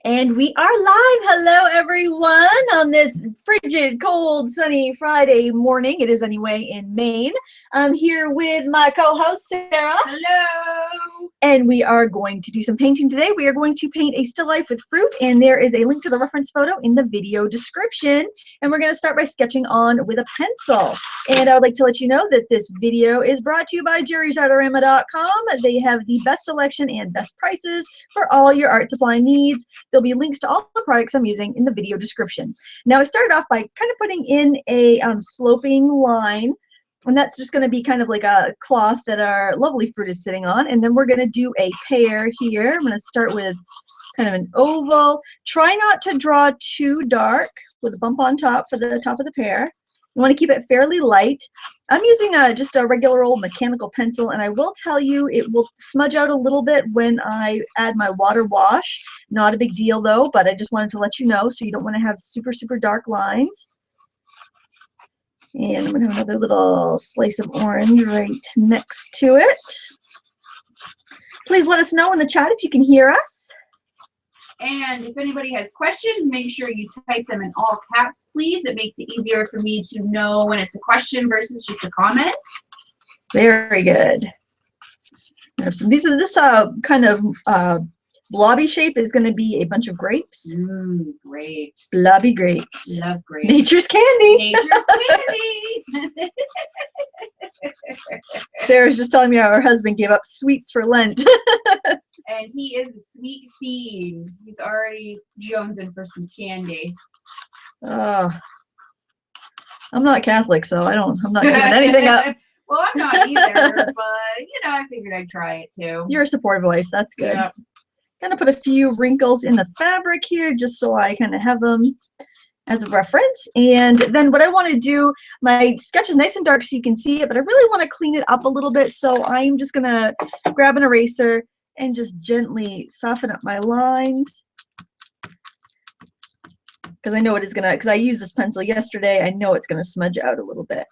And we are live. Hello, everyone, on this frigid, cold, sunny Friday morning. It is anyway in Maine. I'm here with my co-host, Sarah. Hello. And we are going to do some painting today. We are going to paint a still life with fruit, and there is a link to the reference photo in the video description. And we're going to start by sketching on with a pencil. And I would like to let you know that this video is brought to you by Artarama.com. They have the best selection and best prices for all your art supply needs. There'll be links to all the products I'm using in the video description. Now, I started off by kind of putting in a sloping line, and that's just going to be kind of like a cloth that our lovely fruit is sitting on. And then we're going to do a pear here. I'm going to start with kind of an oval. Try not to draw too dark with a bump on top for the top of the pear. You want to keep it fairly light. I'm using just a regular old mechanical pencil, and I will tell you it will smudge out a little bit when I add my water wash. Not a big deal though, but I just wanted to let you know, so you don't want to have super, super dark lines. And I'm going to have another little slice of orange right next to it. Please let us know in the chat if you can hear us. And if anybody has questions, make sure you type them in all caps, please. It makes it easier for me to know when it's a question versus just a comment. Very good. This kind of blobby shape is going to be a bunch of grapes. Grapes. Blobby grapes. Love grapes. Nature's candy. Nature's candy. Sarah's just telling me how her husband gave up sweets for Lent. And he is a sweet fiend. He's already jonesing for some candy. I'm not Catholic, so I'm not giving anything up. Well, I'm not either, but you know, I figured I'd try it too. You're a supportive wife. That's good. Yep. Gonna put a few wrinkles in the fabric here just so I kind of have them as a reference. And then what I want to do, my sketch is nice and dark so you can see it, but I really want to clean it up a little bit, so I'm just gonna grab an eraser and just gently soften up my lines, because I know it is gonna, because I used this pencil yesterday, I know it's gonna smudge out a little bit.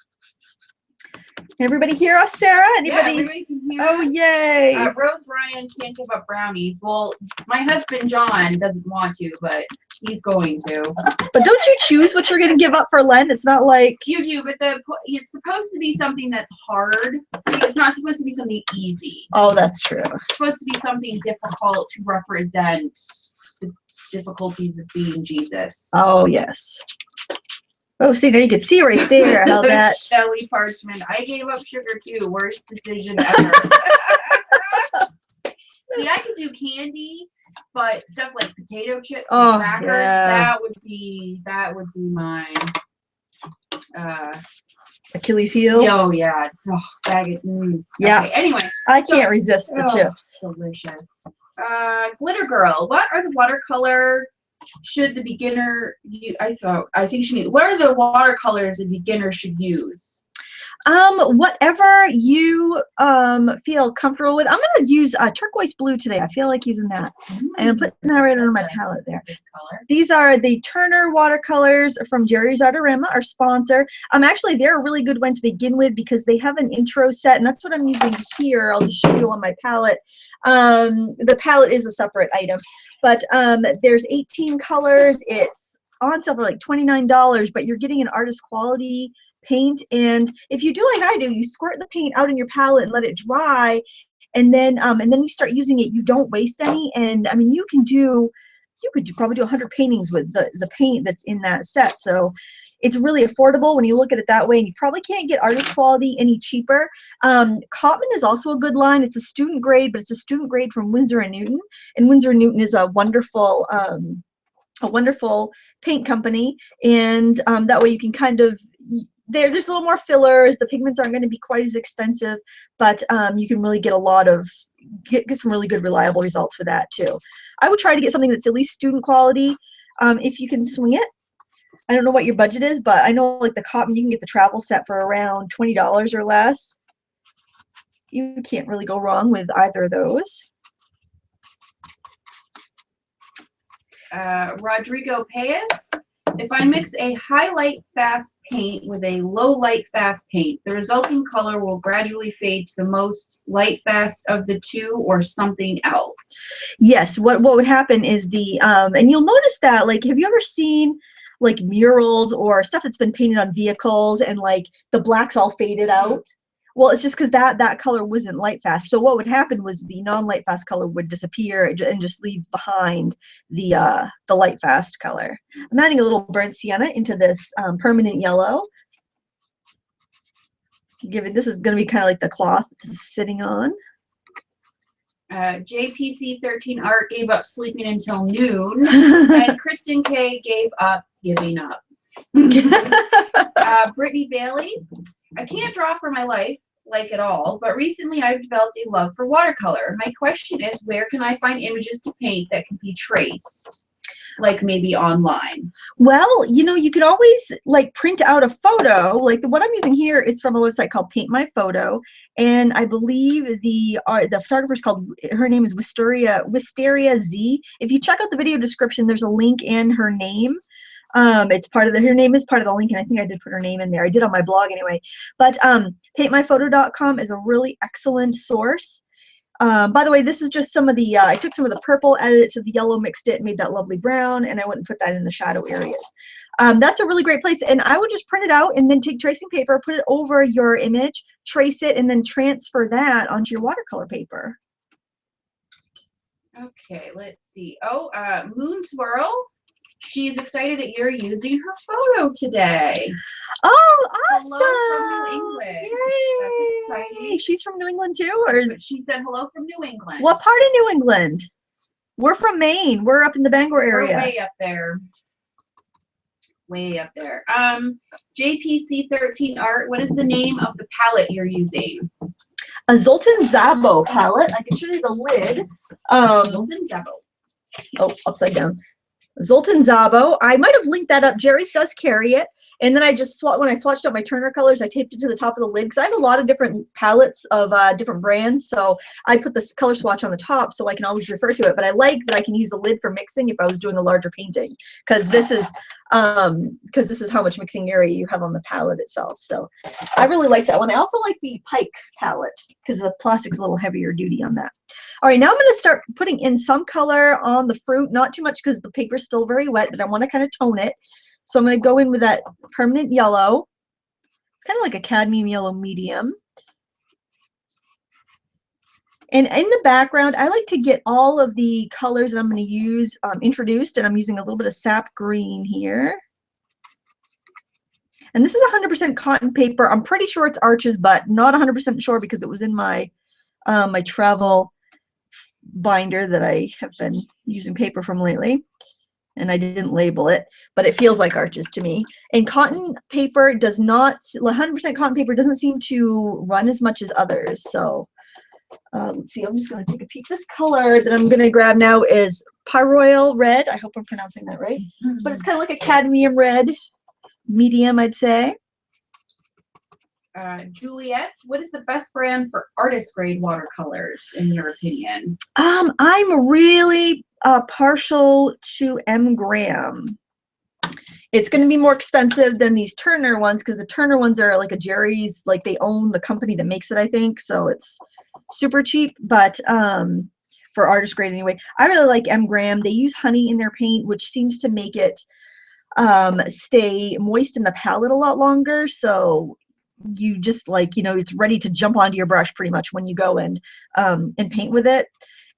Everybody hear us, Sarah? Anybody? Yeah, everybody can hear us. Yay! Rose Ryan can't give up brownies. Well, my husband John doesn't want to, but he's going to. But don't you choose what you're going to give up for Lent? It's not like you do, but it's supposed to be something that's hard. It's not supposed to be something easy. Oh, that's true. It's supposed to be something difficult to represent the difficulties of being Jesus. Oh, yes. Oh, see, now you can see right there how that Shelly Parchment. I gave up sugar too. Worst decision ever. See, I could do candy, but stuff like potato chips and crackers, that would be my Achilles heel. Oh yeah. Oh, bag it. Yeah. Okay, anyway. I can't resist the chips. Delicious. Glitter girl. What are the watercolor should the beginner I think she needs, what are the watercolors a beginner should use? Whatever you feel comfortable with. I'm going to use turquoise blue today. I feel like using that. And I'm putting that right on my palette there. These are the Turner watercolors from Jerry's Artarama, our sponsor. Actually, they're a really good one to begin with because they have an intro set, and that's what I'm using here. I'll just show you on my palette. The palette is a separate item, but there's 18 colors. It's on sale for like $29, but you're getting an artist quality paint. And if you do like I do, you squirt the paint out in your palette and let it dry, and then you start using it. You don't waste any. And I mean, you could probably do 100 paintings with the paint that's in that set. So it's really affordable when you look at it that way, and you probably can't get artist quality any cheaper. Cotton is also a good line. It's a student grade, but it's a student grade from Winsor & Newton, and Winsor & Newton is a wonderful paint company, and that way you can kind of, there's a little more fillers. The pigments aren't going to be quite as expensive, but you can really get get some really good reliable results for that too. I would try to get something that's at least student quality if you can swing it. I don't know what your budget is, but I know like the cotton, you can get the travel set for around $20 or less. You can't really go wrong with either of those. Rodrigo Paez. If I mix a highlight fast paint with a low light fast paint. The resulting color will gradually fade to the most light fast of the two or something else. Yes, what would happen is and you'll notice that, like, have you ever seen like murals or stuff that's been painted on vehicles and like the black's all faded out? Well, it's just because that color wasn't light fast. So what would happen was the non-light fast color would disappear and just leave behind the light fast color. I'm adding a little burnt sienna into this permanent yellow. This is going to be kind of like the cloth this is sitting on. JPC13 Art gave up sleeping until noon, and Kristen K gave up giving up. Brittany Bailey, I can't draw for my life, like at all, but recently I've developed a love for watercolor. My question is, where can I find images to paint that can be traced? Like maybe online. Well, you could always like print out a photo. Like what I'm using here is from a website called Paint My Photo, and I believe the photographer's her name is Wisteria Z. If you check out the video description, there's a link in her name. It's part of her name is part of the link, and I think I did put her name in there. I did on my blog anyway. But paintmyphoto.com is a really excellent source. By the way, this is just some of the, I took some of the purple, added it to the yellow, mixed it, made that lovely brown, and I went and put that in the shadow areas. That's a really great place, and I would just print it out and then take tracing paper, put it over your image, trace it, and then transfer that onto your watercolor paper. Okay, let's see. Oh, Moon Swirl. She's excited that you're using her photo today. Oh, awesome. Hello from New England. Yay. That's exciting. She's from New England too? Or she said hello from New England. What part of New England? We're from Maine. We're up in the Bangor area. We're way up there. Way up there. JPC13 Art, what is the name of the palette you're using? A Zoltan Szabo palette. I can show you the lid. Zoltan Szabo. Oh, upside down. Zoltan Szabo. I might have linked that up. Jerry's does carry it. And then I just when I swatched out my Turner colors, I taped it to the top of the lid because I have a lot of different palettes of different brands. So I put this color swatch on the top so I can always refer to it. But I like that I can use the lid for mixing if I was doing a larger painting, because this is how much mixing area you have on the palette itself. So I really like that one. I also like the Pike palette because the plastic's a little heavier duty on that. All right, now I'm going to start putting in some color on the fruit, not too much because the paper's still very wet, but I want to kind of tone it. So I'm going to go in with that permanent yellow. It's kind of like a cadmium yellow medium. And in the background, I like to get all of the colors that I'm going to use introduced, and I'm using a little bit of sap green here. And this is 100% cotton paper. I'm pretty sure it's Arches, but not 100% sure because it was in my my travel binder that I have been using paper from lately, and I didn't label it, but it feels like Arches to me. And cotton paper does not, 100% cotton paper doesn't seem to run as much as others. So let's see, I'm just going to take a peek. This color that I'm going to grab now is Pyroil Red. I hope I'm pronouncing that right. But it's kind of like a cadmium red, medium, I'd say. Juliet, what is the best brand for artist grade watercolors in your opinion? I'm really partial to M. Graham. It's going to be more expensive than these Turner ones because the Turner ones are like a Jerry's, like they own the company that makes it, I think. So it's super cheap, but for artist grade anyway. I really like M. Graham. They use honey in their paint, which seems to make it stay moist in the palette a lot longer. So you just like, it's ready to jump onto your brush pretty much when you go and paint with it.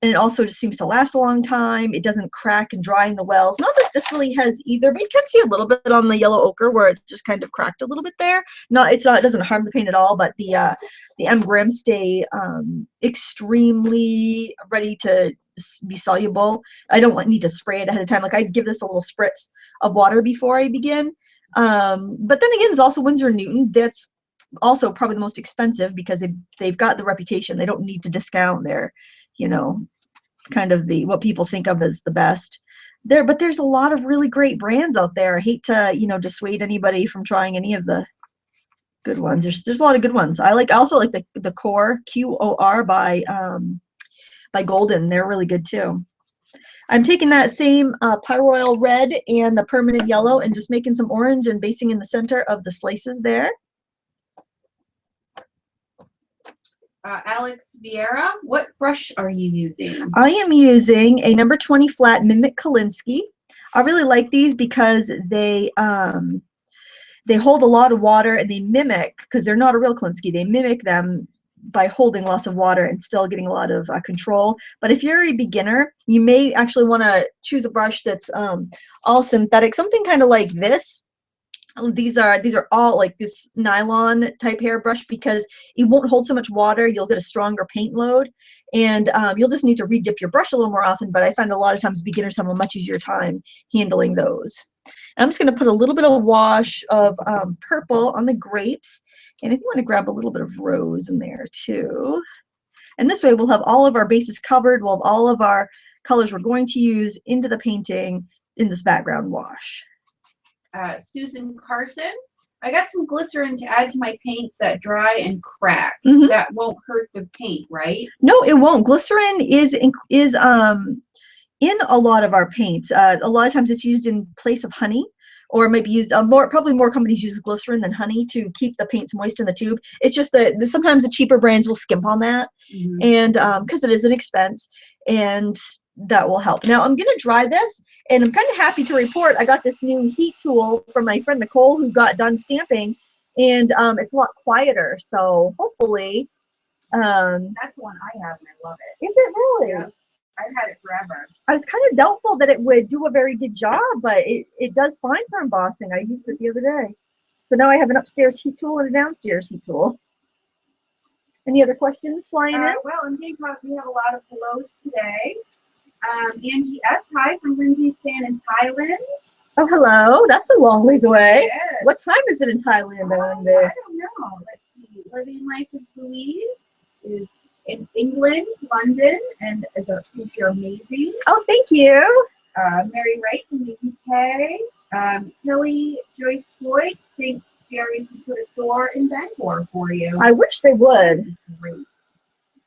And it also just seems to last a long time. It doesn't crack and dry in the wells. Not that this really has either, but you can see a little bit on the yellow ochre where it just kind of cracked a little bit there. It doesn't harm the paint at all, but the M. Graham stay extremely ready to be soluble. I don't need to spray it ahead of time. Like I'd give this a little spritz of water before I begin. But then again, there's also Winsor & Newton. That's also probably the most expensive because they've got the reputation. They don't need to discount their, kind of what people think of as the best. But there's a lot of really great brands out there. I hate to, dissuade anybody from trying any of the good ones. There's a lot of good ones. I also like the Core, QOR by Golden. They're really good too. I'm taking that same Pyroil red and the permanent yellow and just making some orange and basing in the center of the slices there. Alex Vieira, what brush are you using? I am using a number 20 flat Mimic Kolinsky. I really like these because they hold a lot of water and they mimic, because they're not a real Kolinsky, they mimic them by holding lots of water and still getting a lot of control. But if you're a beginner, you may actually want to choose a brush that's all synthetic, something kind of like this. These are all like this nylon type hairbrush, because it won't hold so much water. You'll get a stronger paint load, and you'll just need to re-dip your brush a little more often. But I find a lot of times beginners have a much easier time handling those. And I'm just going to put a little bit of wash of purple on the grapes, and I think I'm going to grab a little bit of rose in there too. And this way we'll have all of our bases covered. We'll have all of our colors we're going to use into the painting in this background wash. Susan Carson, I got some glycerin to add to my paints that dry and crack. That won't hurt the paint, right? No, it won't. Glycerin is in a lot of our paints. A lot of times it's used in place of honey, or maybe used probably more companies use glycerin than honey to keep the paints moist in the tube. It's just that sometimes the cheaper brands will skimp on that, and because it is an expense, and that will help. Now I'm going to dry this, and I'm kind of happy to report I got this new heat tool from my friend Nicole, who got done stamping, and it's a lot quieter. So hopefully, that's the one I have, and I love it. Is it really? Yeah. I've had it forever. I was kind of doubtful that it would do a very good job, but it does fine for embossing. I used it the other day. So now I have an upstairs heat tool and a downstairs heat tool. Any other questions flying in? Well, in Bangkok, we have a lot of hellos today. Angie S. Hi from Lindsay's fan in Thailand. Oh, hello. That's a long ways away. Yes. What time is it in Thailand? I don't know. Let's see. Living Life with Louise is in England, London, and is a future amazing. Oh, thank you. Mary Wright from the UK. Kelly Joyce Floyd thinks Jerry could put a store in Bangor for you. I wish they would. Great.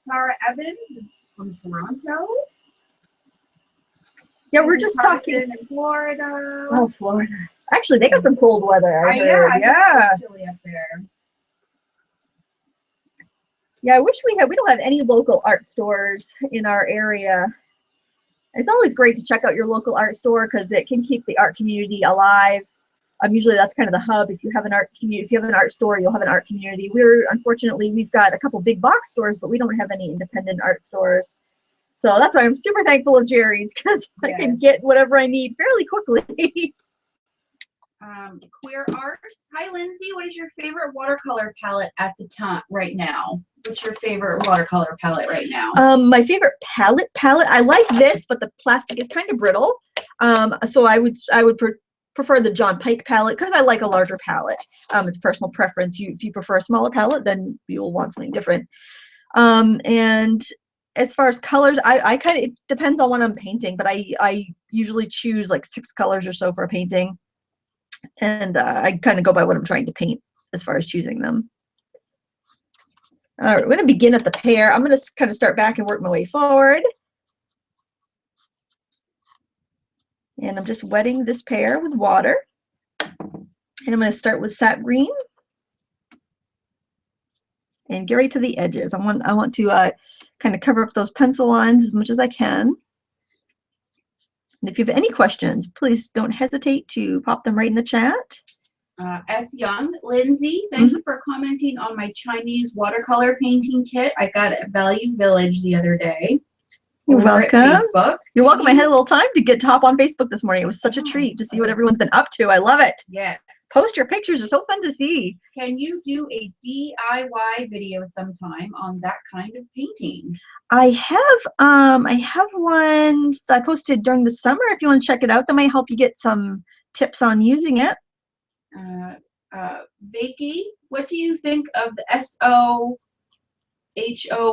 Tara Evans is from Toronto. Yeah, we're just talking in Florida. Oh, Florida. Actually, they got some cold weather. I heard. Yeah. It's chilly up there. Yeah, I wish we don't have any local art stores in our area. It's always great to check out your local art store because it can keep the art community alive. Usually that's kind of the hub. If you have an art community, if you have an art store, you'll have an art community. Unfortunately, we've got a couple big box stores, but we don't have any independent art stores. So that's why I'm super thankful of Jerry's, because I can get whatever I need fairly quickly. Queer Arts. Hi, Lindsay. What is your favorite watercolor palette at the time right now? What's your favorite watercolor palette right now? My favorite palette. I like this, but the plastic is kind of brittle. So I would prefer the John Pike palette because I like a larger palette. It's personal preference. If you prefer a smaller palette, then you'll want something different. And as far as colors, I kind of, it depends on what I'm painting, but I usually choose like 6 colors or so for a painting. And I kind of go by what I'm trying to paint as far as choosing them. All right, we're going to begin at the pear. I'm going to kind of start back and work my way forward. And I'm just wetting this pear with water. And I'm going to start with sap green. And get right to the edges. I want to kind of cover up those pencil lines as much as I can. And if you have any questions, please don't hesitate to pop them right in the chat. S. Young, Lindsay, thank you for commenting on my Chinese watercolor painting kit. I got it at Value Village the other day. You're welcome. Facebook. You're welcome. I had a little time to get to hop on Facebook this morning. It was such a treat to see what everyone's been up to. I love it. Yes. Post your pictures. They're so fun to see. Can you do a DIY video sometime on that kind of painting? I have one that I posted during the summer. If you want to check it out, that might help you get some tips on using it. Becky, what do you think of the SOHO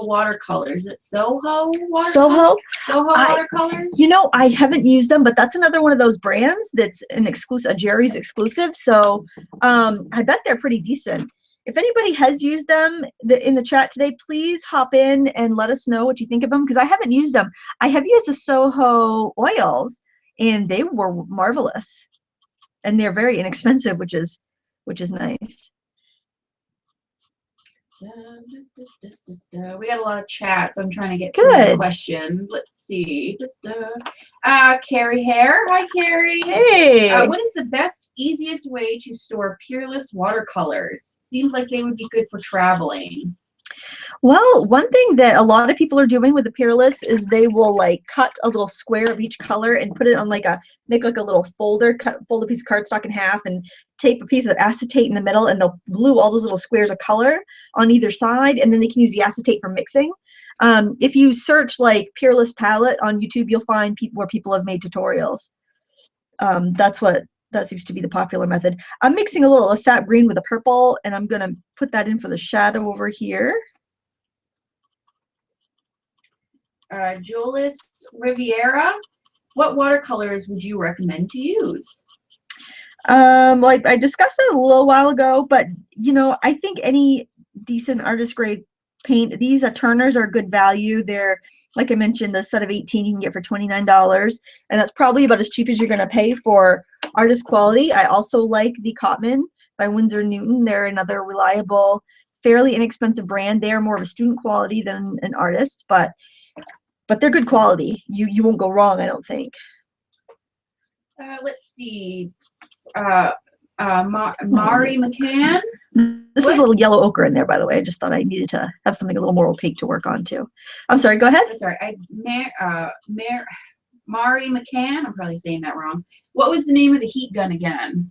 watercolors? Is it Soho watercolors? Soho watercolors? You know, I haven't used them, but that's another one of those brands that's an exclusive, a Jerry's exclusive. So I bet they're pretty decent. if anybody has used them in the chat today, please hop in and let us know what you think of them, because I haven't used them. I have used the Soho oils, and they were marvelous, and they're very inexpensive, which is nice. We got a lot of chat, so I'm trying to get Good. through the questions. Let's see. Carrie Hare. Hi, Carrie. Hey. What is the best, easiest way to store Peerless watercolors? Seems like they would be good for traveling. Well, one thing that a lot of people are doing with the Peerless is they will like cut a little square of each color and put it on like make like a little folder, fold a piece of cardstock in half and tape a piece of acetate in the middle, and they'll glue all those little squares of color on either side, and then they can use the acetate for mixing. If you search like Peerless palette on YouTube, you'll find where people have made tutorials. That seems to be the popular method. I'm mixing a little sap green with a purple, and I'm gonna put that in for the shadow over here. Julius Riviera, what watercolors would you recommend to use? Like I discussed that a little while ago, but you know, I think any decent artist grade paint, these Turners are good value. They're, like I mentioned, the set of 18 you can get for $29, and that's probably about as cheap as you're going to pay for artist quality. I also like the Cotman by Winsor Newton. They're another reliable, fairly inexpensive brand. They are more of a student quality than an artist, but they're good quality. You won't go wrong, I don't think. Let's see. Mari McCann. This is a little yellow ochre in there, by the way. I just thought I needed to have something a little more opaque to work on too. I'm sorry, go ahead. That's all right. Mari McCann, I'm probably saying that wrong. What was the name of the heat gun again?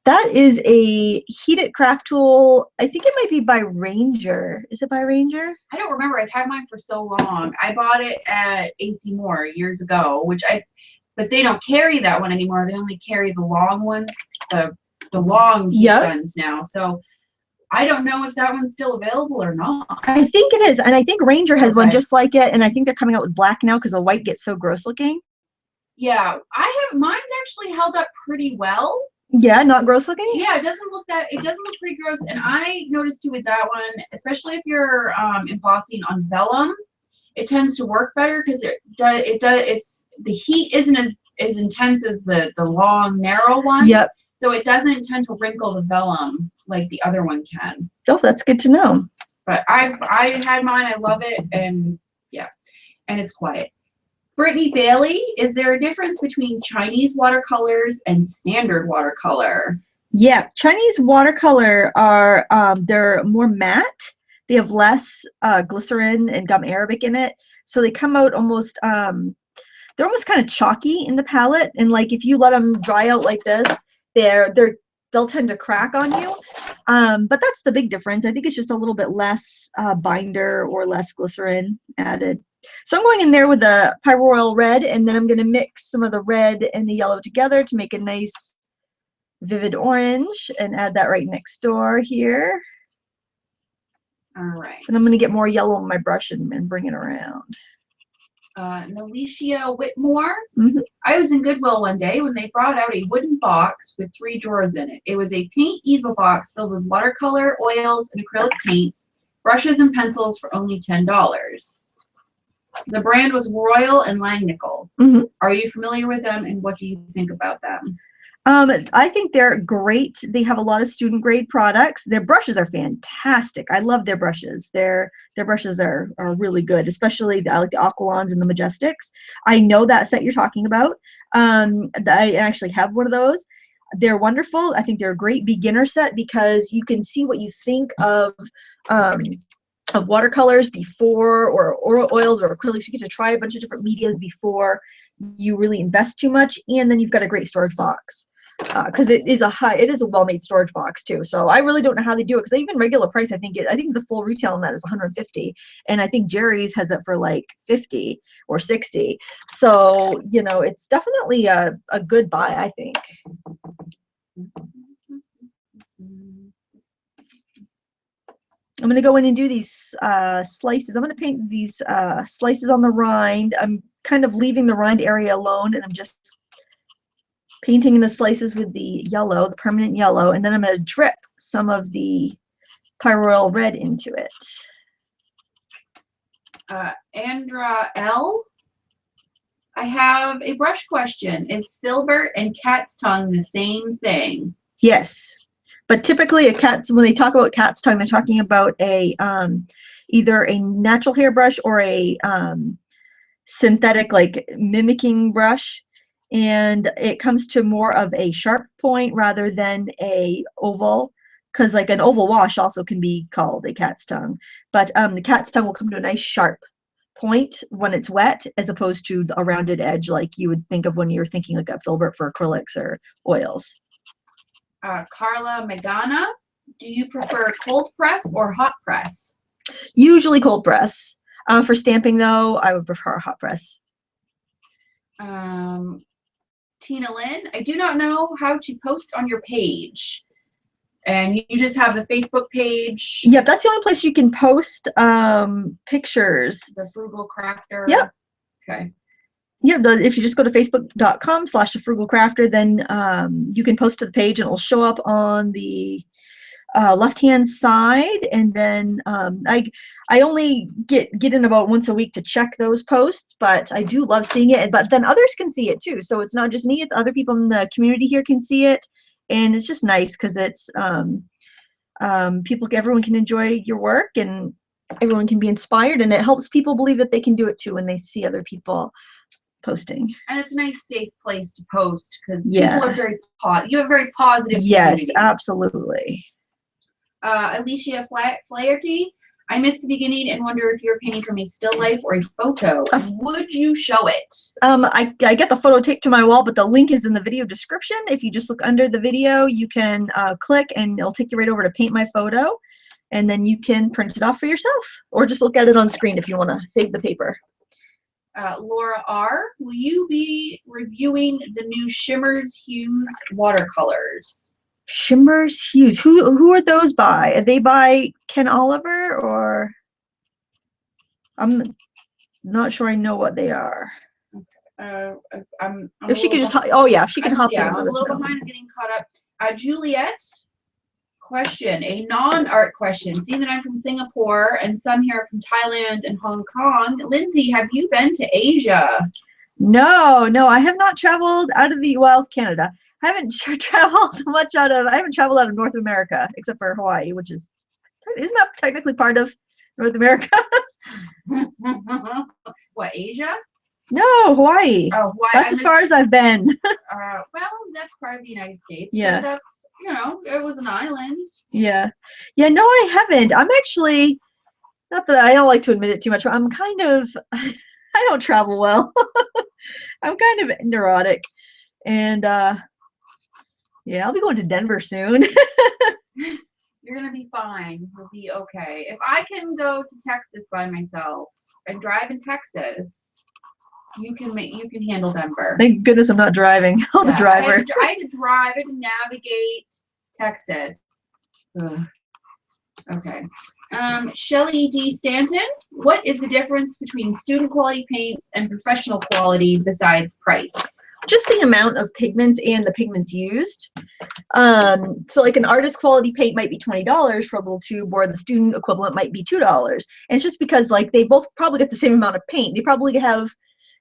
That is a heated craft tool. I think it might be by Ranger. Is it by Ranger? I don't remember. I've had mine for so long. I bought it at AC Moore years ago, but they don't carry that one anymore. They only carry the long ones, the long heat guns now. So I don't know if that one's still available or not. I think it is, and I think Ranger has one just like it, and I think they're coming out with black now because the white gets so gross looking. Yeah, mine's actually held up pretty well. Yeah, not gross looking? Yeah, it doesn't look pretty gross. And I noticed too with that one, especially if you're embossing on vellum, it tends to work better because the heat isn't as intense as the long narrow ones. Yep. So it doesn't tend to wrinkle the vellum like the other one can. Oh, that's good to know. But I had mine, I love it, and yeah, and it's quiet. Brittany Bailey, is there a difference between Chinese watercolors and standard watercolor? Yeah, Chinese watercolor are they're more matte. They have less glycerin and gum arabic in it, so they come out almost they're almost kind of chalky in the palette. And like if you let them dry out like this, they'll tend to crack on you. But that's the big difference. I think it's just a little bit less binder or less glycerin added. So I'm going in there with the Pyroil red, and then I'm going to mix some of the red and the yellow together to make a nice vivid orange, and add that right next door here. All right. And I'm going to get more yellow on my brush and bring it around. Nalicia Whitmore. Mm-hmm. I was in Goodwill one day when they brought out a wooden box with 3 drawers in it. It was a paint easel box filled with watercolor, oils, and acrylic paints, brushes, and pencils for only $10. The brand was Royal and Langnickel. Mm-hmm. Are you familiar with them, and what do you think about them? I think they're great. They have a lot of student grade products. Their brushes are fantastic. I love their brushes. Their brushes are really good, especially like the Aqualons and the Majestics. I know that set you're talking about. I actually have one of those. They're wonderful. I think they're a great beginner set because you can see what you think of watercolors before, or oils or acrylics. You get to try a bunch of different medias before you really invest too much, and then you've got a great storage box because it is a well-made storage box too. So I really don't know how they do it, because even regular price, I think the full retail on that is $150, and I think Jerry's has it for like $50 or $60. So you know, it's definitely a good buy, I think. I'm going to go in and do these slices. I'm going to paint these slices on the rind. I'm kind of leaving the rind area alone, and I'm just painting the slices with the yellow, the permanent yellow, and then I'm going to drip some of the Pyroil red into it. Andra L. I have a brush question. Is filbert and cat's tongue the same thing? Yes. But typically when they talk about cat's tongue, they're talking about a either a natural hairbrush or a synthetic, like mimicking brush, and it comes to more of a sharp point rather than a oval, because like an oval wash also can be called a cat's tongue, but the cat's tongue will come to a nice sharp point when it's wet, as opposed to a rounded edge like you would think of when you're thinking like a filbert for acrylics or oils. Carla Magana, do you prefer cold press or hot press? Usually cold press. For stamping though, I would prefer a hot press. Tina Lynn, I do not know how to post on your page. And you just have the Facebook page. Yep, that's the only place you can post pictures. The Frugal Crafter. Yep. Okay. Yeah, if you just go to facebook.com/thefrugalcrafter, then you can post to the page and it'll show up on the left-hand side. And then I only get in about once a week to check those posts, but I do love seeing it. But then others can see it too. So it's not just me, it's other people in the community here can see it. And it's just nice because it's everyone can enjoy your work and everyone can be inspired, and it helps people believe that they can do it too when they see other people posting. And it's a nice safe place to post because Yeah. people are you have very positive Yes, community. absolutely. Alicia Flaherty, I missed the beginning and wonder if you're painting from a still life or a photo. Would you show it? I get the photo taped to my wall, but the link is in the video description. If you just look under the video, you can click and it'll take you right over to paint my photo, and then you can print it off for yourself, or just look at it on screen if you want to save the paper. Laura R., will you be reviewing the new Shimmers Hues watercolors? Shimmers Hues. Who are those by? Are they by Ken Oliver, or I'm not sure I know what they are. If she could just, oh yeah, if she can hop in. Yeah, I'm a little behind. I'm getting caught up. Juliet, question, a non-art question. Seeing that I'm from Singapore and some here are from Thailand and Hong Kong, Lindsay, have you been to Asia? No, I have not traveled out of Canada. I haven't traveled much I haven't traveled out of North America except for Hawaii, which isn't that technically part of North America? What, Asia? No, Hawaii. Oh, Hawaii. That's as far as I've been. Well, that's part of the United States. Yeah. That's, it was an island. Yeah. Yeah, no, I haven't. I'm actually, not that I don't like to admit it too much, but I'm kind of, I don't travel well. I'm kind of neurotic. And, yeah, I'll be going to Denver soon. You're going to be fine. You'll be okay. If I can go to Texas by myself and drive in Texas, you can handle Denver. Thank goodness I'm not driving. I'm a driver. I had to drive and navigate Texas. Ugh. Okay. Shelly D. Stanton, what is the difference between student quality paints and professional quality besides price? Just the amount of pigments and the pigments used. So like an artist quality paint might be $20 for a little tube, or the student equivalent might be $2. And it's just because like they both probably get the same amount of paint. They probably have,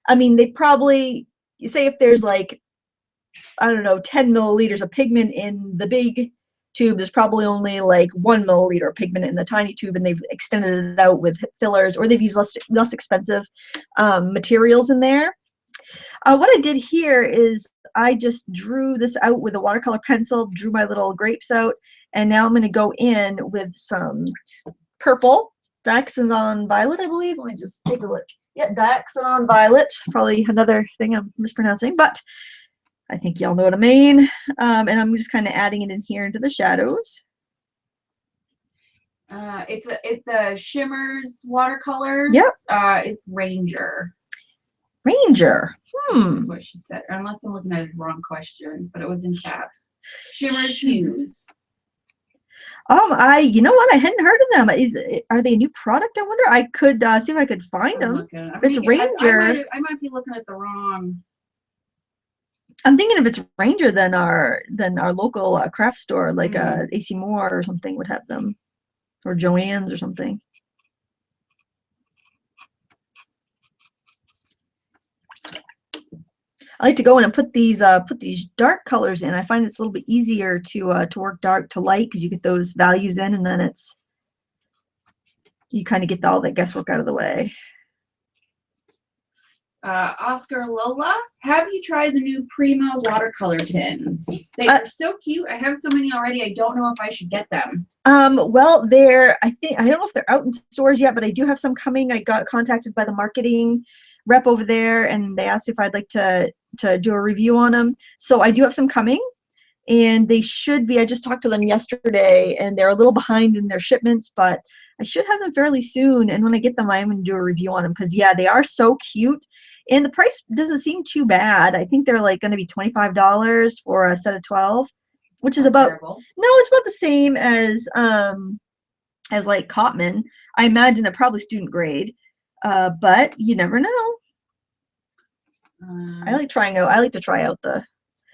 say if there's like, I don't know, 10 milliliters of pigment in the big tube, there's probably only like 1 milliliter of pigment in the tiny tube, and they've extended it out with fillers, or they've used less expensive materials in there. What I did here is I just drew this out with a watercolor pencil, drew my little grapes out, and now I'm going to go in with some purple, Dioxazon Violet, I believe. Let me just take a look. Yeah, Dioxazon Violet, probably another thing I'm mispronouncing, but I think y'all know what I mean. And I'm just kind of adding it in here into the shadows. It's the Shimmers watercolors. Yep. It's Ranger. Ranger. That's what she said. Unless I'm looking at the wrong question, but it was in caps. Shimmers Hues. You know what? I hadn't heard of them. Are they a new product? I wonder. I could see if I could find them. It's Ranger. I might be looking at the wrong. I'm thinking if it's Ranger, then our local craft store, like AC Moore or something, would have them. or Joann's or something. I like to go in and put these dark colors in. I find it's a little bit easier to work dark to light because you get those values in, and then you kind of get all that guesswork out of the way. Oscar Lola, have you tried the new Prima watercolor tins? They are so cute. I have so many already. I don't know if I should get them. Well, I don't know if they're out in stores yet, but I do have some coming. I got contacted by the marketing rep over there, and they asked if I'd like to do a review on them. So I do have some coming, and they should be. I just talked to them yesterday, and they're a little behind in their shipments, but I should have them fairly soon. And when I get them, I'm going to do a review on them because, yeah, they are so cute. And the price doesn't seem too bad. I think they're like going to be $25 for a set of 12, which is about, no, it's about the same as like Cotman. I imagine they're probably student grade, but you never know. I like to try out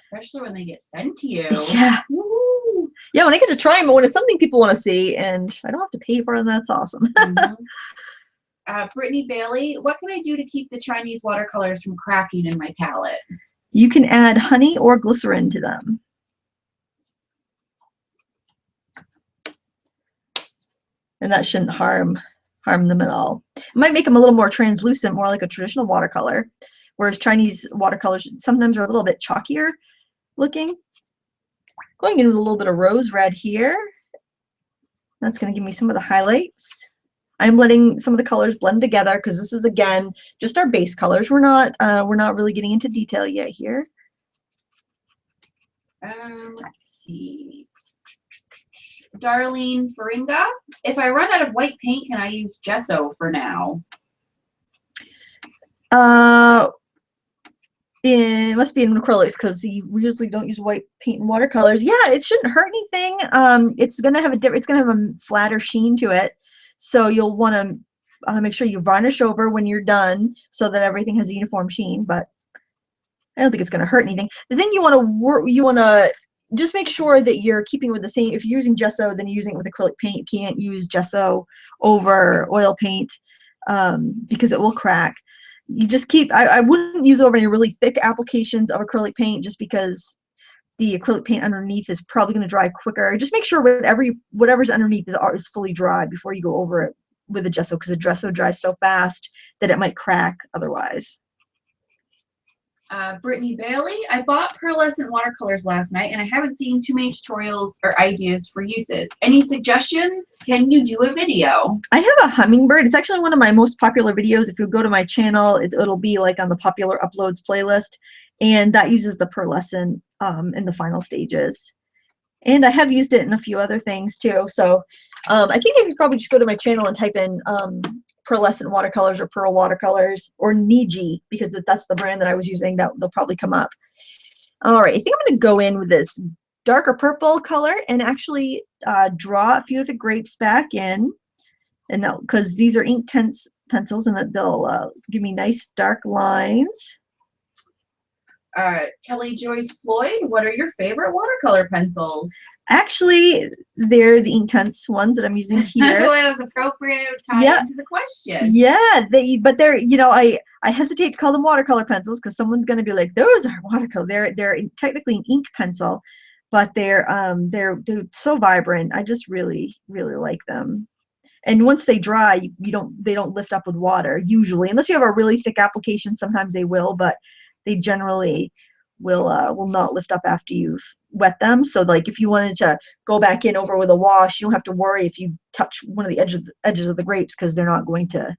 especially when they get sent to you. Yeah. Woo-hoo. Yeah, when I get to try them, when it's something people want to see and I don't have to pay for them, that's awesome. Mm-hmm. Brittany Bailey, what can I do to keep the Chinese watercolors from cracking in my palette? You can add honey or glycerin to them. And that shouldn't harm them at all. It might make them a little more translucent, more like a traditional watercolor, whereas Chinese watercolors sometimes are a little bit chalkier looking. Going in with a little bit of rose red here. That's going to give me some of the highlights. I'm letting some of the colors blend together because this is, again, just our base colors. We're not really getting into detail yet here. Let's see. Darlene Faringa, if I run out of white paint, can I use gesso for now? It must be in acrylics because we usually don't use white paint in watercolors. Yeah, it shouldn't hurt anything. It's gonna have a flatter sheen to it, so you'll want to make sure you varnish over when you're done so that everything has a uniform sheen. But I don't think it's gonna hurt anything. The thing you want to just make sure that you're keeping with the same. If you're using gesso, then you're using it with acrylic paint. You can't use gesso over oil paint because it will crack. You just I wouldn't use it over any really thick applications of acrylic paint just because the acrylic paint underneath is probably going to dry quicker. Just make sure whatever's underneath is fully dry before you go over it with the gesso, because the gesso dries so fast that it might crack otherwise. Brittany Bailey, I bought pearlescent watercolors last night and I haven't seen too many tutorials or ideas for uses. Any suggestions? Can you do a video? I have a hummingbird. It's actually one of my most popular videos. If you go to my channel, it'll be like on the popular uploads playlist, and that uses the pearlescent in the final stages. And I have used it in a few other things too. So I think if you probably just go to my channel and type in pearlescent watercolors or pearl watercolors or Niji, because that's the brand that I was using, they'll probably come up. All right, I think I'm going to go in with this darker purple color and actually draw a few of the grapes back in, and because these are Inktense pencils, and they'll give me nice dark lines. Kelly Joyce Floyd, what are your favorite watercolor pencils? Actually, they're the Inktense ones that I'm using here. It was appropriate tie into the question. Yeah, but they're, I hesitate to call them watercolor pencils because someone's going to be like, those are watercolor. They're technically an ink pencil, but they're so vibrant. I just really, really like them. And once they dry, they don't lift up with water usually, unless you have a really thick application. Sometimes they will, but they generally will not lift up after you've wet them. So like if you wanted to go back in over with a wash, you don't have to worry if you touch one of the edges of the grapes, because they're not going to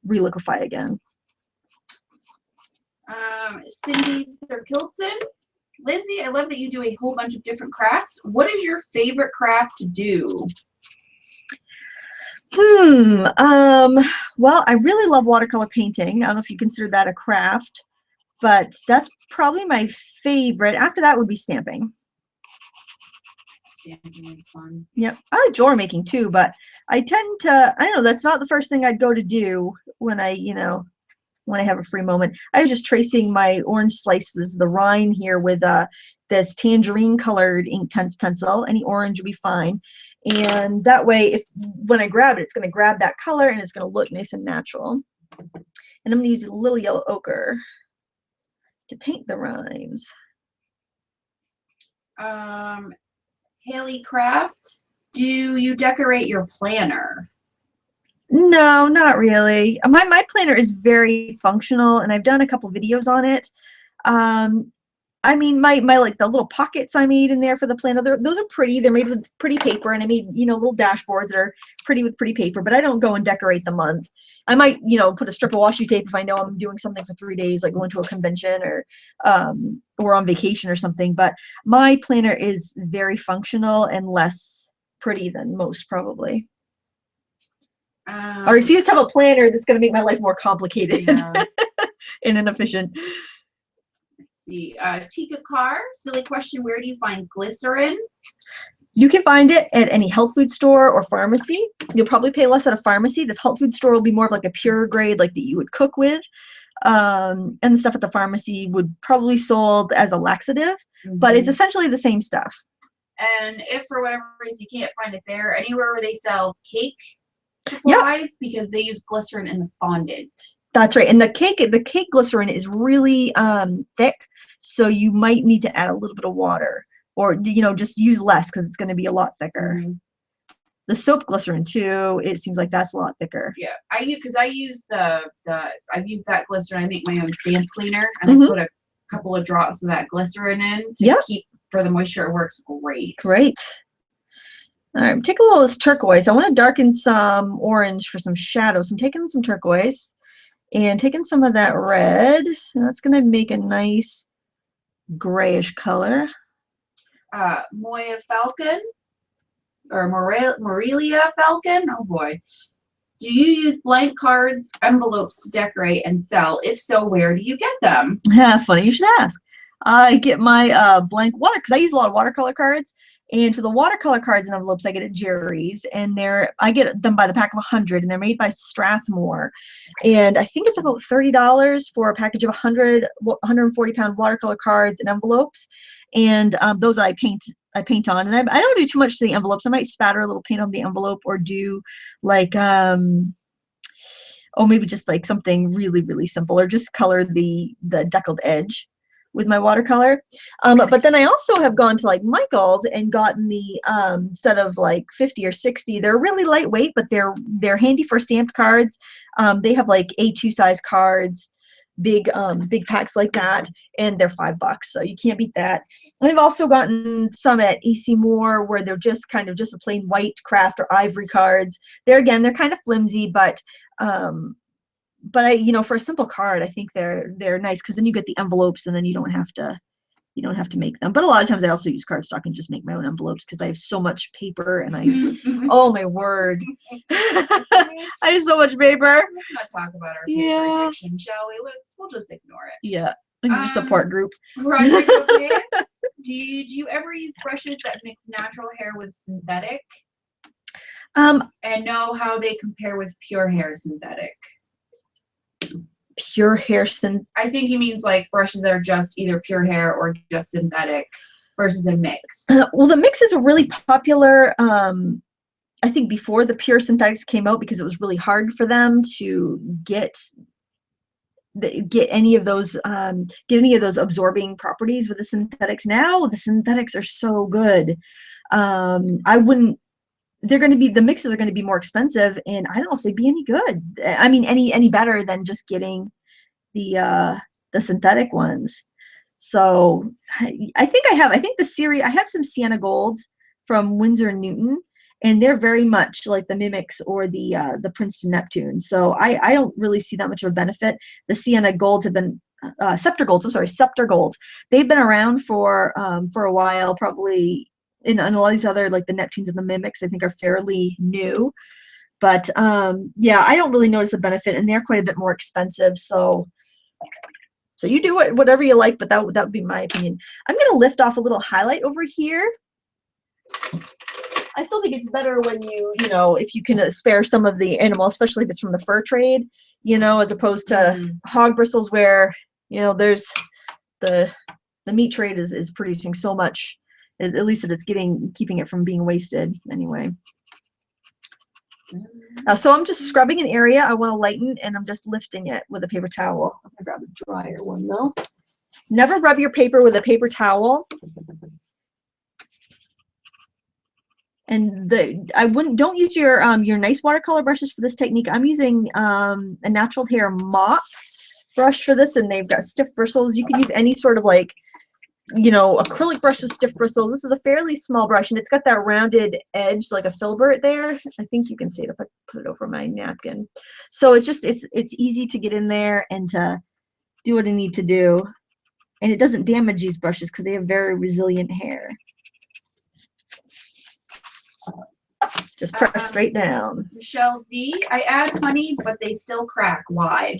reliquefy again. Cindy Thurkildson, Lindsay, I love that you do a whole bunch of different crafts. What is your favorite craft to do? Well, I really love watercolor painting. I don't know if you consider that a craft, but that's probably my favorite. After that would be stamping. Stamping is fun. Yep. I like drawer making too, but I tend to, I don't know, that's not the first thing I'd go to do when I have a free moment. I was just tracing my orange slices, the rind here with this tangerine colored Inktense pencil. Any orange would be fine. And that way, when I grab it, it's going to grab that color and it's going to look nice and natural. And I'm going to use a little yellow ochre to paint the lines. Haley Craft, do you decorate your planner? No, not really. My planner is very functional, and I've done a couple videos on it. I mean, my like the little pockets I made in there for the planner, those are pretty. They're made with pretty paper, and I made, you know, little dashboards that are pretty with pretty paper, but I don't go and decorate the month. I might, you know, put a strip of washi tape if I know I'm doing something for 3 days, like going to a convention or on vacation or something. But my planner is very functional and less pretty than most, probably. I refuse to have a planner that's going to make my life more complicated and inefficient. See, Tika Carr, silly question, where do you find glycerin? You can find it at any health food store or pharmacy. You'll probably pay less at a pharmacy. The health food store will be more of like a pure grade, like that you would cook with. And the stuff at the pharmacy would probably sold as a laxative, but it's essentially the same stuff. And if for whatever reason you can't find it there, anywhere where they sell cake supplies, because they use glycerin in the fondant. That's right. And the cake glycerin is really thick, so you might need to add a little bit of water, or, you know, just use less because it's going to be a lot thicker. The soap glycerin too, it seems like that's a lot thicker. Yeah, I've used that glycerin. I make my own stamp cleaner, and I put a couple of drops of that glycerin in to keep for the moisture. It works great. Great. All right, take a little of this turquoise. I want to darken some orange for some shadows. I'm taking some turquoise and taking some of that red, and that's going to make a nice grayish color. Moya Falcon, or Morelia Falcon, oh boy. Do you use blank cards, envelopes to decorate and sell? If so, where do you get them? Funny you should ask. I get my blank water, because I use a lot of watercolor cards, and for the watercolor cards and envelopes I get at Jerry's, and I get them by the pack of 100, and they're made by Strathmore, and I think it's about $30 for a package of 140-pound watercolor cards and envelopes, and those I paint on, and I don't do too much to the envelopes. I might spatter a little paint on the envelope, or do like maybe just like something really, really simple, or just color the deckled edge with my watercolor. But then I also have gone to like Michael's and gotten the set of like 50 or 60. They're really lightweight, but they're handy for stamped cards. They have like A2 size cards, big packs like that, and they're $5, so you can't beat that. And I've also gotten some at AC Moore where they're just kind of just a plain white craft or ivory cards. They're kind of flimsy, but I, you know, for a simple card, I think they're nice, because then you get the envelopes, and then you don't have to make them. But a lot of times I also use cardstock and just make my own envelopes, because I have so much paper, and oh my word, I have so much paper. Let's not talk about our paper addiction, shall we? We'll just ignore it. Yeah, a support group. Rodrigo Pace, do you ever use brushes that mix natural hair with synthetic? And know how they compare with pure hair synthetic? Pure hair I think he means like brushes that are just either pure hair or just synthetic versus a mix. Well, the mix is really popular, I think, before the pure synthetics came out, because it was really hard for them to get any of those absorbing properties with the synthetics. Now the synthetics are so good. The mixes are going to be more expensive, and I don't know if they'd be any good. I mean, any better than just getting the synthetic ones. So I think the series, I have some Sienna Golds from Winsor & Newton, and they're very much like the Mimics or the Princeton Neptune. So I don't really see that much of a benefit. The Sienna Golds have been Scepter Golds. They've been around for a while, probably. And a lot of these other, like the Neptunes and the Mimics, I think are fairly new. But yeah, I don't really notice a benefit, and they're quite a bit more expensive. So you do whatever you like, but that would be my opinion. I'm going to lift off a little highlight over here. I still think it's better when you know, if you can spare some of the animal, especially if it's from the fur trade, you know, as opposed to hog bristles where, you know, there's the the meat trade is producing so much, at least that it's keeping it from being wasted anyway. So I'm just scrubbing an area I want to lighten, and I'm just lifting it with a paper towel. I'm gonna grab a drier one though. Never rub your paper with a paper towel. And don't use your nice watercolor brushes for this technique. I'm using a natural hair mop brush for this, and they've got stiff bristles. You can use any sort of like, you know, acrylic brush with stiff bristles. This is a fairly small brush, and it's got that rounded edge like a filbert there. I think you can see it if I put it over my napkin. So it's just it's easy to get in there and to do what I need to do, and it doesn't damage these brushes because they have very resilient hair. Just press straight down. Michelle Z, I add honey, but they still crack. Why?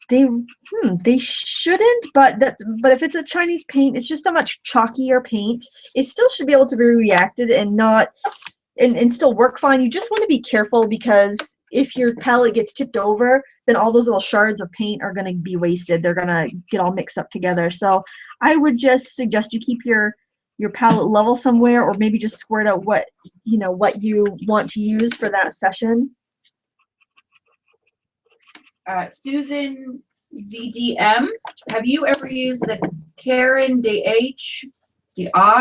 They shouldn't, but if it's a Chinese paint, it's just a much chalkier paint. It still should be able to be reacted and not and still work fine. You just want to be careful, because if your palette gets tipped over, then all those little shards of paint are going to be wasted. They're going to get all mixed up together. So I would just suggest you keep your palette level somewhere, or maybe just squirt out what you want to use for that session. Susan VDM, have you ever used the Caran d'Ache?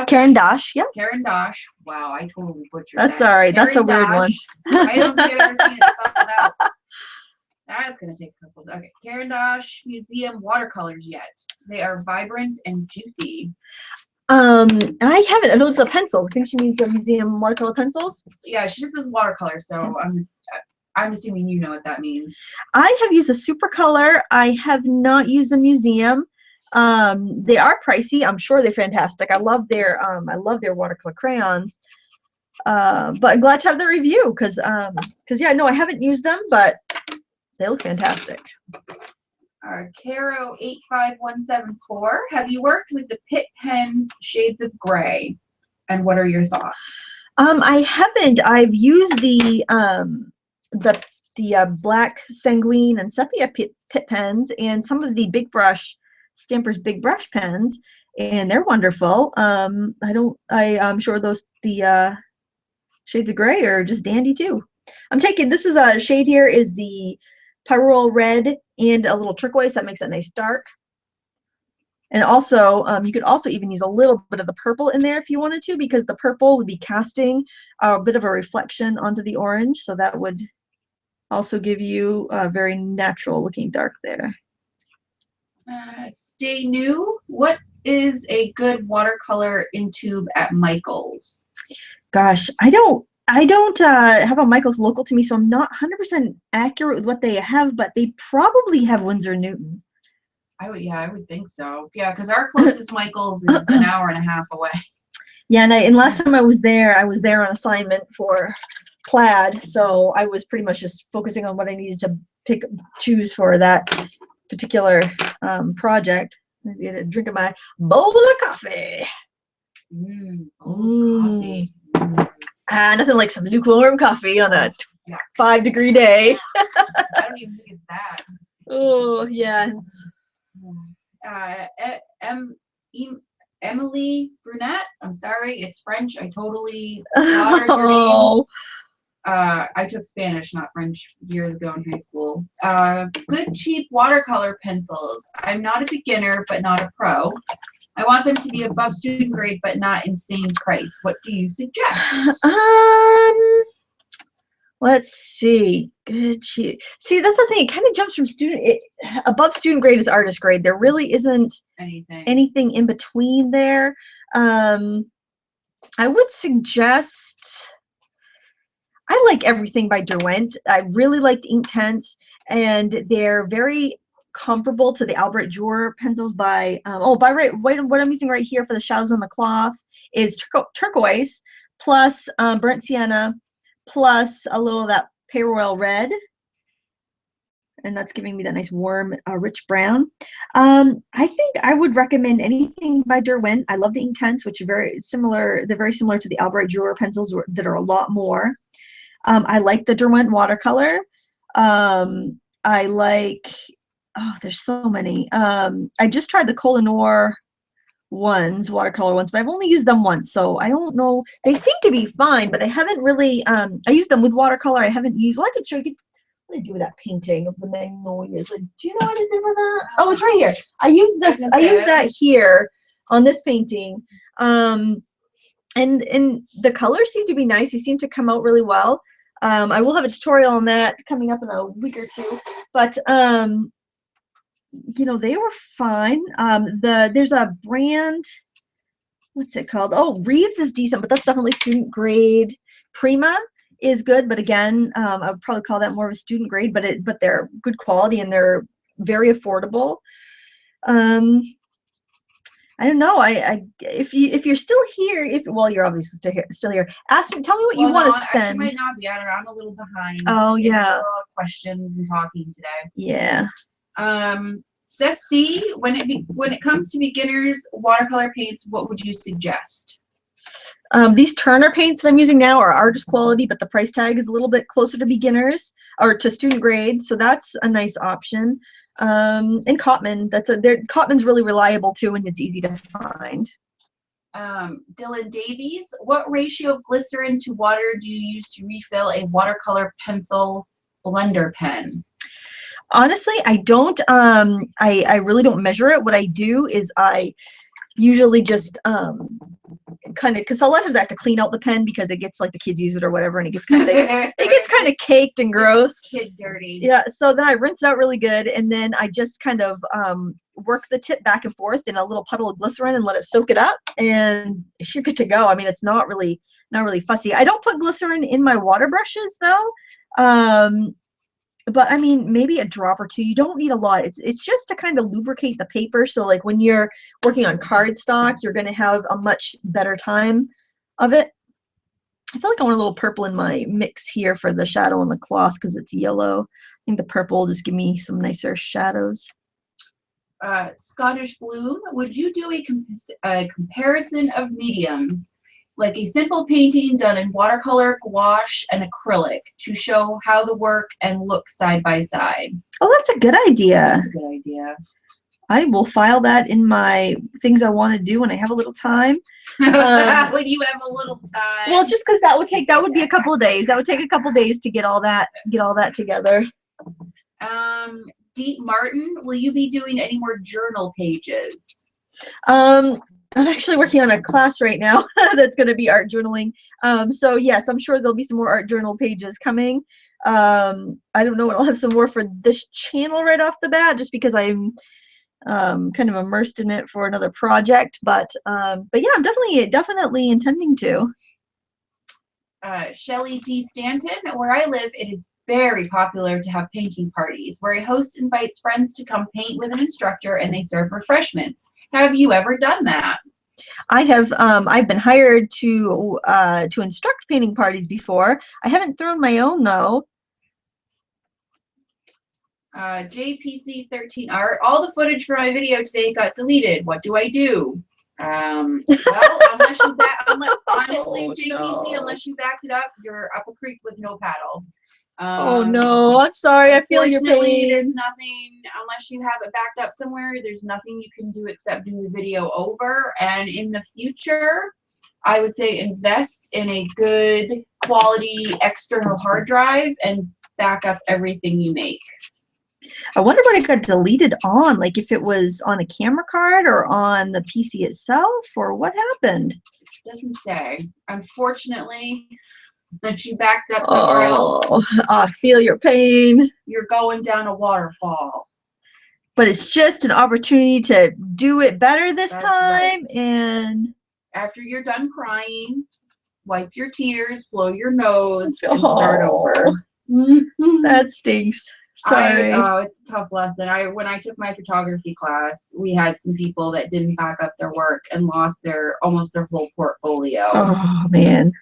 Caran d'Ache, yeah. Caran d'Ache. Wow, I totally butchered That's that. all right. That's a weird one. I don't think I've ever seen it spelled out. That's going to take a couple. Okay, Caran d'Ache Museum watercolors yet. They are vibrant and juicy. I haven't. Are those the pencils? I think she means the museum watercolor pencils. Yeah, she just says watercolor, so I'm assuming you know what that means. I have used a Supercolor. I have not used a museum. They are pricey. I'm sure they're fantastic. I love their watercolor crayons. But I'm glad to have the review, because yeah, no, I haven't used them, but they look fantastic. Caro 85174, have you worked with the Pitt pens shades of gray, and what are your thoughts? I haven't. I've used the black sanguine and sepia Pitt pens, and some of the big brush Stampers big brush pens, and they're wonderful. I'm sure the shades of gray are just dandy too. This is a shade here is the Pyrrole red and a little turquoise. That makes it nice dark. And also, you could also even use a little bit of the purple in there if you wanted to, because the purple would be casting a bit of a reflection onto the orange. So that would also give you a very natural looking dark there. Stay new. What is a good watercolor in tube at Michael's? Gosh, I don't have a Michael's local to me, so I'm not 100% accurate with what they have, but they probably have Winsor Newton. I would think so. Yeah, because our closest Michael's is an hour and a half away. Yeah, and last time I was there on assignment for plaid, so I was pretty much just focusing on what I needed to choose for that particular project. I'm gonna get a drink of my bowl of coffee. Coffee. Nothing like some lukewarm coffee on a 5-degree day. I don't even think it's that. Oh yeah. Emily Brunette. I'm sorry, it's French. I totally slaughtered your name. I took Spanish, not French, years ago in high school. Good cheap watercolor pencils. I'm not a beginner, but not a pro. I want them to be above student grade, but not insane price. What do you suggest? Let's see. Good cheap. See, that's the thing. It kind of jumps from above student grade is artist grade. There really isn't anything in between there. I would suggest. I like everything by Derwent. I really like the Inktense, and they're very comparable to the Albert Dürer pencils by what I'm using right here for the shadows on the cloth is turquoise plus burnt sienna plus a little of that Pyrrole red, and that's giving me that nice warm rich brown. I think I would recommend anything by Derwent. I love the Inktense, which are very similar. They're very similar to the Albert Dürer pencils that are a lot more. I like the Derwent watercolor. I like oh, there's so many. I just tried the Kohinoor ones, watercolor ones, but I've only used them once, so I don't know. They seem to be fine, but I haven't really, I used them with watercolor. I haven't used, well, I could show you, what did I do with that painting of the magnolias? Like, do you know what to do with that? Oh, it's right here. I use that here on this painting. And the colors seem to be nice. They seem to come out really well. I will have a tutorial on that coming up in a week or two, but you know, they were fine. There's a brand, what's it called? Oh, Reeves is decent, but that's definitely student grade. Prima is good, but again, I would probably call that more of a student grade, but they're good quality and they're very affordable. I don't know. If you're still here, well, you're obviously still here. Ask me, tell me what you want to spend. I might not be. I don't know. I'm a little behind. Oh yeah. A lot of questions and talking today. Yeah. Ceci, when it comes to beginners watercolor paints, what would you suggest? These Turner paints that I'm using now are artist quality, but the price tag is a little bit closer to beginners or to student grade, so that's a nice option. And Cotman, Cotman's really reliable too, and it's easy to find. Dylan Davies, what ratio of glycerin to water do you use to refill a watercolor pencil blender pen? Honestly, I don't. I really don't measure it. What I do is I usually just kind of, because a lot of times I have to clean out the pen because it gets, like, the kids use it or whatever, and it gets kind of caked and gross. Kid dirty. Yeah. So then I rinse it out really good, and then I just kind of work the tip back and forth in a little puddle of glycerin and let it soak it up, and you're good to go. I mean, it's not really fussy. I don't put glycerin in my water brushes though. But I mean, maybe a drop or two. You don't need a lot. It's just to kind of lubricate the paper. So like when you're working on cardstock, you're going to have a much better time of it. I feel like I want a little purple in my mix here for the shadow on the cloth because it's yellow. I think the purple will just give me some nicer shadows. Scottish Bloom, would you do a comparison of mediums? Like a simple painting done in watercolor, gouache, and acrylic to show how the work and look side by side. Oh, that's a good idea. That's a good idea. I will file that in my things I want to do when I have a little time. When you have a little time. Well, just because that would be a couple of days. That would take a couple of days to get all that together. Deep Martin, will you be doing any more journal pages? I'm actually working on a class right now that's going to be art journaling. So yes, I'm sure there'll be some more art journal pages coming. I don't know what I'll have some more for this channel right off the bat, just because I'm kind of immersed in it for another project. But yeah, I'm definitely intending to. Shelley D. Stanton, where I live, it is very popular to have painting parties where a host invites friends to come paint with an instructor and they serve refreshments. Have you ever done that? I have. I've been hired to instruct painting parties before. I haven't thrown my own though. JPC 13 Art. All the footage for my video today got deleted. What do I do? Well, honestly, JPC, unless you backed it up, you're up a creek with no paddle. Oh no, I'm sorry. I feel your pain. There's nothing, unless you have it backed up somewhere, there's nothing you can do except do the video over. And in the future, I would say invest in a good quality external hard drive and back up everything you make. I wonder what it got deleted on, like if it was on a camera card or on the PC itself, or what happened. It doesn't say. Unfortunately, that you backed up somewhere else. I feel your pain. You're going down a waterfall. But it's just an opportunity to do it better this That's time. Right. And after you're done crying, wipe your tears, blow your nose, and start over. That stinks. Sorry. It's a tough lesson. When I took my photography class, we had some people that didn't back up their work and lost almost their whole portfolio. Oh man.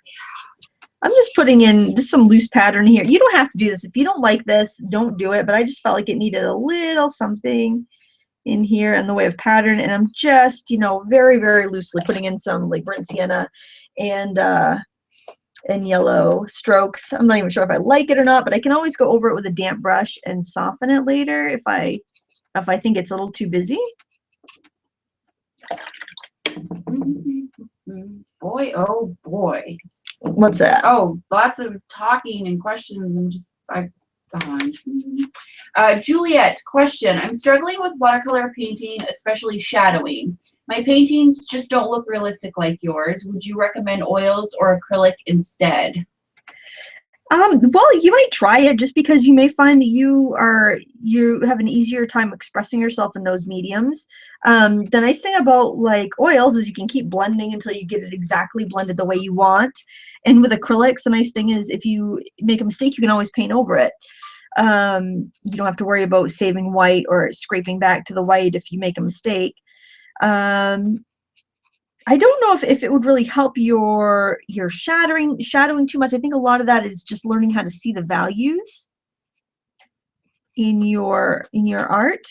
I'm just putting in just some loose pattern here. You don't have to do this. If you don't like this, don't do it. But I just felt like it needed a little something in here in the way of pattern. And I'm just, very, very loosely putting in some like burnt sienna and yellow strokes. I'm not even sure if I like it or not, but I can always go over it with a damp brush and soften it later if I if I think it's a little too busy. Boy, oh boy. What's that? Oh, lots of talking and questions and just gone. Juliet, question. I'm struggling with watercolor painting, especially shadowing. My paintings just don't look realistic like yours. Would you recommend oils or acrylic instead? Well, you might try it just because you may find that you have an easier time expressing yourself in those mediums. The nice thing about like oils is you can keep blending until you get it exactly blended the way you want. And with acrylics, the nice thing is if you make a mistake, you can always paint over it. You don't have to worry about saving white or scraping back to the white if you make a mistake. I don't know if it would really help your shadowing too much. I think a lot of that is just learning how to see the values in your art.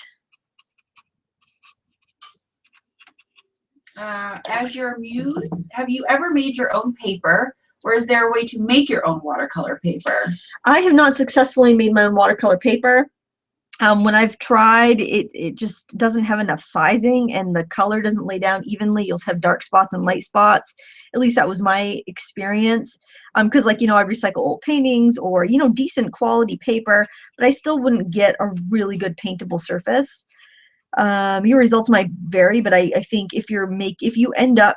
As your muse, have you ever made your own paper, or is there a way to make your own watercolor paper? I have not successfully made my own watercolor paper. When I've tried, it just doesn't have enough sizing and the color doesn't lay down evenly. You'll have dark spots and light spots. At least that was my experience. Because like, I recycle old paintings or, decent quality paper, but I still wouldn't get a really good paintable surface. Your results might vary, but I think if you end up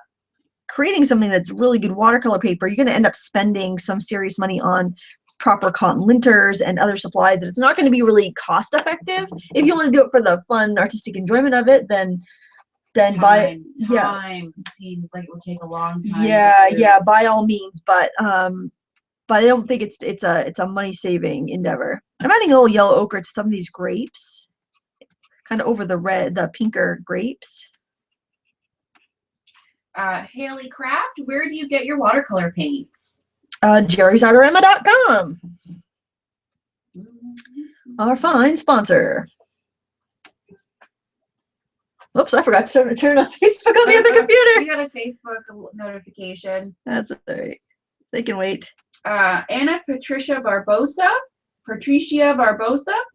creating something that's really good watercolor paper, you're going to end up spending some serious money on proper cotton linters and other supplies, and it's not going to be really cost effective. If you want to do it for the fun artistic enjoyment of it, then buy. Time seems like it would take a long time. Yeah, by all means, but I don't think it's a money saving endeavor. I'm adding a little yellow ochre to some of these grapes, kind of over the pinker grapes. Haley Craft, where do you get your watercolor paints? Jerry'sartarama.com, our fine sponsor. Oops, I forgot to turn on Facebook on the other computer. We got a Facebook notification. That's all right. They can wait. Anna Patricia Barbosa,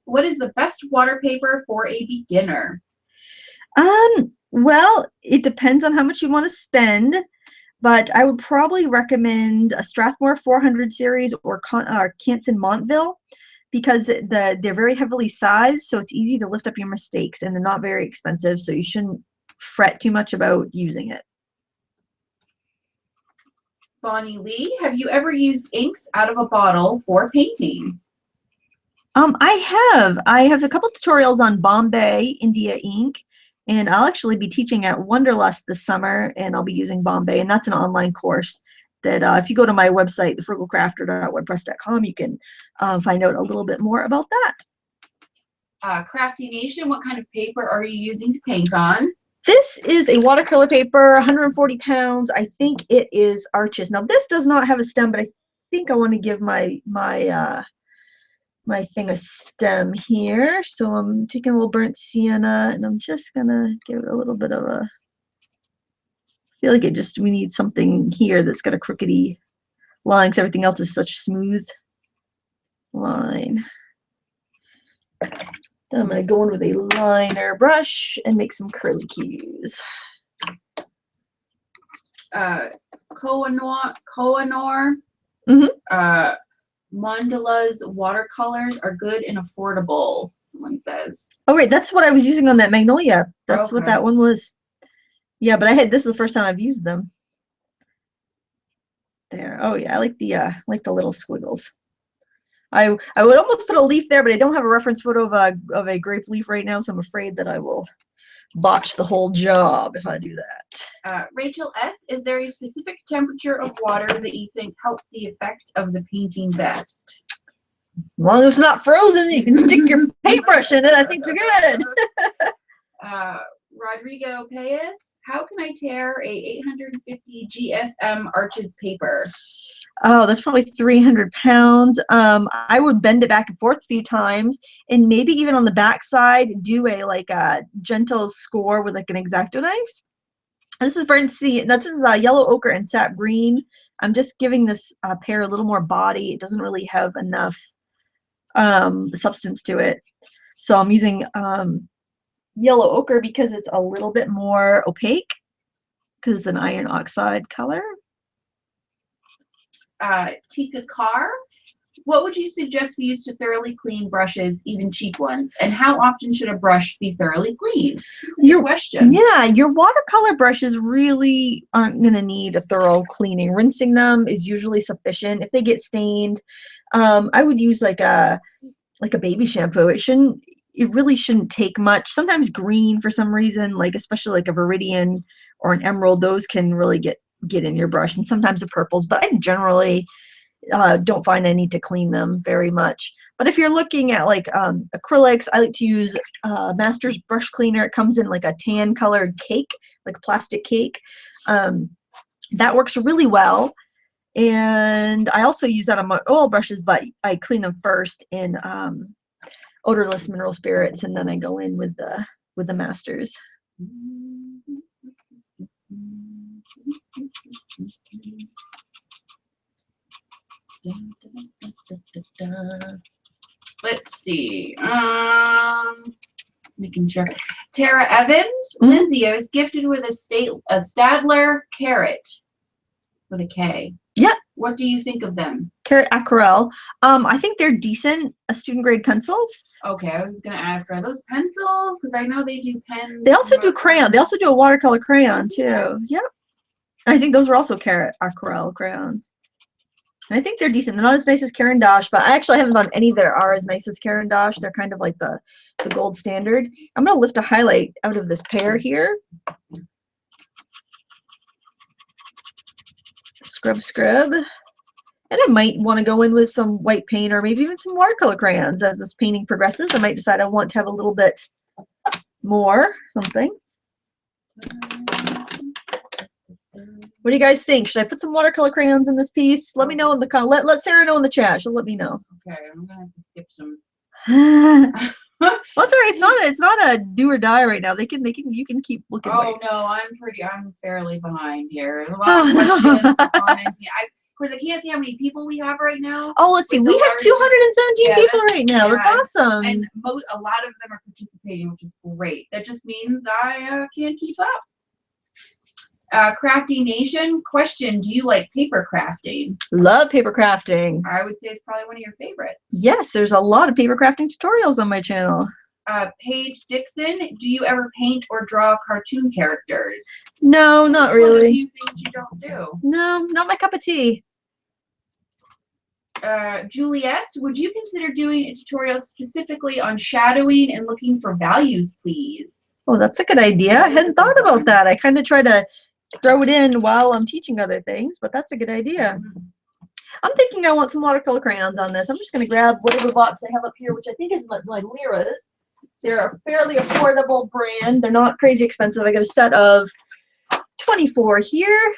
what is the best water paper for a beginner? Well, it depends on how much you want to spend. But I would probably recommend a Strathmore 400 series or Canson Montville because they're very heavily sized, so it's easy to lift up your mistakes, and they're not very expensive, so you shouldn't fret too much about using it. Bonnie Lee, have you ever used inks out of a bottle for painting? I have a couple tutorials on Bombay India ink. And I'll actually be teaching at Wonderlust this summer, and I'll be using Bombay, and that's an online course that if you go to my website, thefrugalcrafter.wordpress.com, you can find out a little bit more about that. Crafty Nation, what kind of paper are you using to paint on? This is a watercolor paper, 140 pounds. I think it is Arches. Now, this does not have a stem, but I think I want to give my thing a stem here. So I'm taking a little burnt sienna and I'm just gonna give it a little bit of a, I feel like we need something here that's got a crookedy line because everything else is such smooth line. Then I'm gonna go in with a liner brush and make some curly cues. Kohinoor, Mandala's watercolors are good and affordable, someone says. Oh, wait, that's what I was using on that magnolia. That's okay. What that one was. Yeah, but this is the first time I've used them. There. Oh yeah, I like the little squiggles. I would almost put a leaf there, but I don't have a reference photo of a grape leaf right now, so I'm afraid that I will botch the whole job if I do that. Rachel S., is there a specific temperature of water that you think helps the effect of the painting best? As long as it's not frozen, you can stick your paintbrush in it. I think you're good. Rodrigo Paez, how can I tear a 850 GSM Arches paper? Oh, that's probably 300 pounds. I would bend it back and forth a few times, and maybe even on the back side, do a gentle score with like an X-Acto knife. This is burnt sea. This is yellow ochre and sap green. I'm just giving this pear a little more body. It doesn't really have enough substance to it, so I'm using yellow ochre because it's a little bit more opaque because it's an iron oxide color. Tika Carr, what would you suggest we use to thoroughly clean brushes, even cheap ones? And how often should a brush be thoroughly cleaned? That's a good question. Yeah, your watercolor brushes really aren't going to need a thorough cleaning. Rinsing them is usually sufficient. If they get stained, I would use like a baby shampoo. It really shouldn't take much. Sometimes green for some reason, like especially like a Viridian or an emerald, those can really get in your brush, and sometimes the purples, but I generally don't find I need to clean them very much. But if you're looking at like acrylics, I like to use Master's brush cleaner. It comes in like a tan colored cake, like a plastic cake. That works really well. And I also use that on my oil brushes, but I clean them first in odorless mineral spirits, and then I go in with the Masters. Let's see. Making sure. Tara Evans, Lindsay, I was gifted with a Stadler Carrot with a K. Yeah. What do you think of them? Carrot Aquarelle. I think they're decent student grade pencils. Okay, I was gonna ask, are those pencils? Because I know they do pens. They also do crayon. They also do a watercolor crayon too. Yep. I think those are also Carrot Aquarelle crayons. And I think they're decent. They're not as nice as Caran d'Ache, but I actually haven't found any that are as nice as Caran d'Ache. They're kind of like the gold standard. I'm going to lift a highlight out of this Pear here. Scrub, scrub. And I might want to go in with some white paint or maybe even some watercolor crayons as this painting progresses. I might decide I want to have a little bit more something. What do you guys think? Should I put some watercolor crayons in this piece? Let me know in the comment. Let Sarah know in the chat. She'll let me know. Okay, I'm gonna have to skip some. Well, that's all right. It's not a do or die right now. You can keep looking. Oh no, I'm fairly behind here. A lot of questions, comments. Of course, I can't see how many people we have right now. Oh, let's see. We have 217 people right now. That's awesome. And a lot of them are participating, which is great. That just means I can't keep up. Crafty Nation question: do you like paper crafting? Love paper crafting. I would say it's probably one of your favorites. Yes, there's a lot of paper crafting tutorials on my channel. Paige Dixon, do you ever paint or draw cartoon characters? No, not That's really. One of the few things you don't do. No, not my cup of tea. Juliet, would you consider doing a tutorial specifically on shadowing and looking for values, please? Oh, that's a good idea. I hadn't thought about that. I kind of try to throw it in while I'm teaching other things, but that's a good idea. I'm thinking I want some watercolor crayons on this. I'm just going to grab whatever box I have up here, which I think is my Lyra's. They're a fairly affordable brand. They're not crazy expensive. I got a set of 24 here.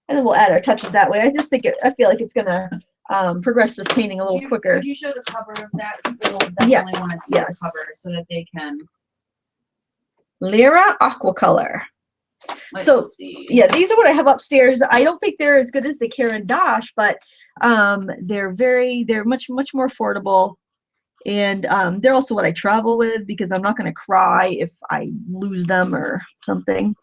And then we'll add our touches that way. I feel like it's going to progress this painting a little quicker. Could you show the cover of that? People definitely want to see the cover so that they can. Lyra Aquacolor. Let's see. Yeah, these are what I have upstairs. I don't think they're as good as the Caran d'Ache, but they're much more affordable, and they're also what I travel with because I'm not going to cry if I lose them or something.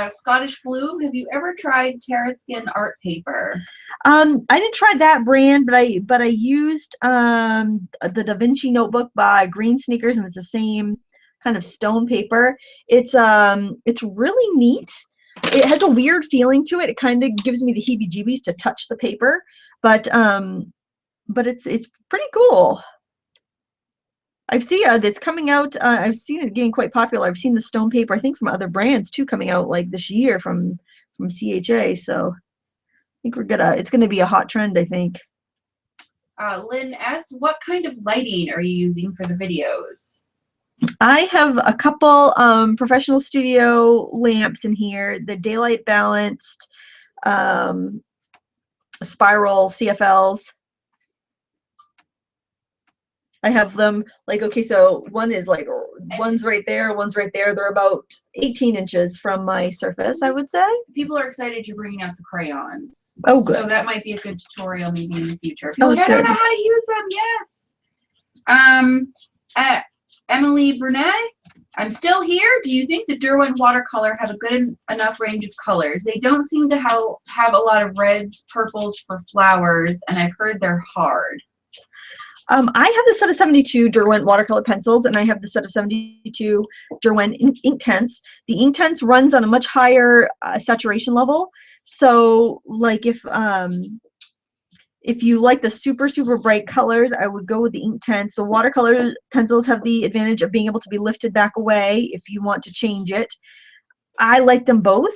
Scottish Bloom, have you ever tried Terraskin art paper? I didn't try that brand, but I used the Da Vinci Notebook by Green Sneakers, and it's the same kind of stone paper. It's really neat. It has a weird feeling to it. It kind of gives me the heebie-jeebies to touch the paper, but it's pretty cool. I've seen it's coming out. I've seen it getting quite popular. I've seen the stone paper, I think, from other brands too, coming out like this year from CHA. So I think it's gonna be a hot trend, I think. Lynn S., what kind of lighting are you using for the videos? I have a couple professional studio lamps in here. The daylight balanced spiral CFLs. I have them like, okay, so one's right there, one's right there. They're about 18 inches from my surface, I would say. People are excited you're bringing out the crayons. Oh, good. So that might be a good tutorial maybe in the future. Oh, I don't know how to use them. Yes. Emily Brunet, I'm still here. Do you think the Derwent watercolor have a good enough range of colors? They don't seem to have a lot of reds, purples for flowers, and I've heard they're hard. I have the set of 72 Derwent watercolor pencils, and I have the set of 72 Derwent Inktense. The Inktense runs on a much higher saturation level. So, like if you like the super, super bright colors, I would go with the Inktense. The watercolor pencils have the advantage of being able to be lifted back away if you want to change it. I like them both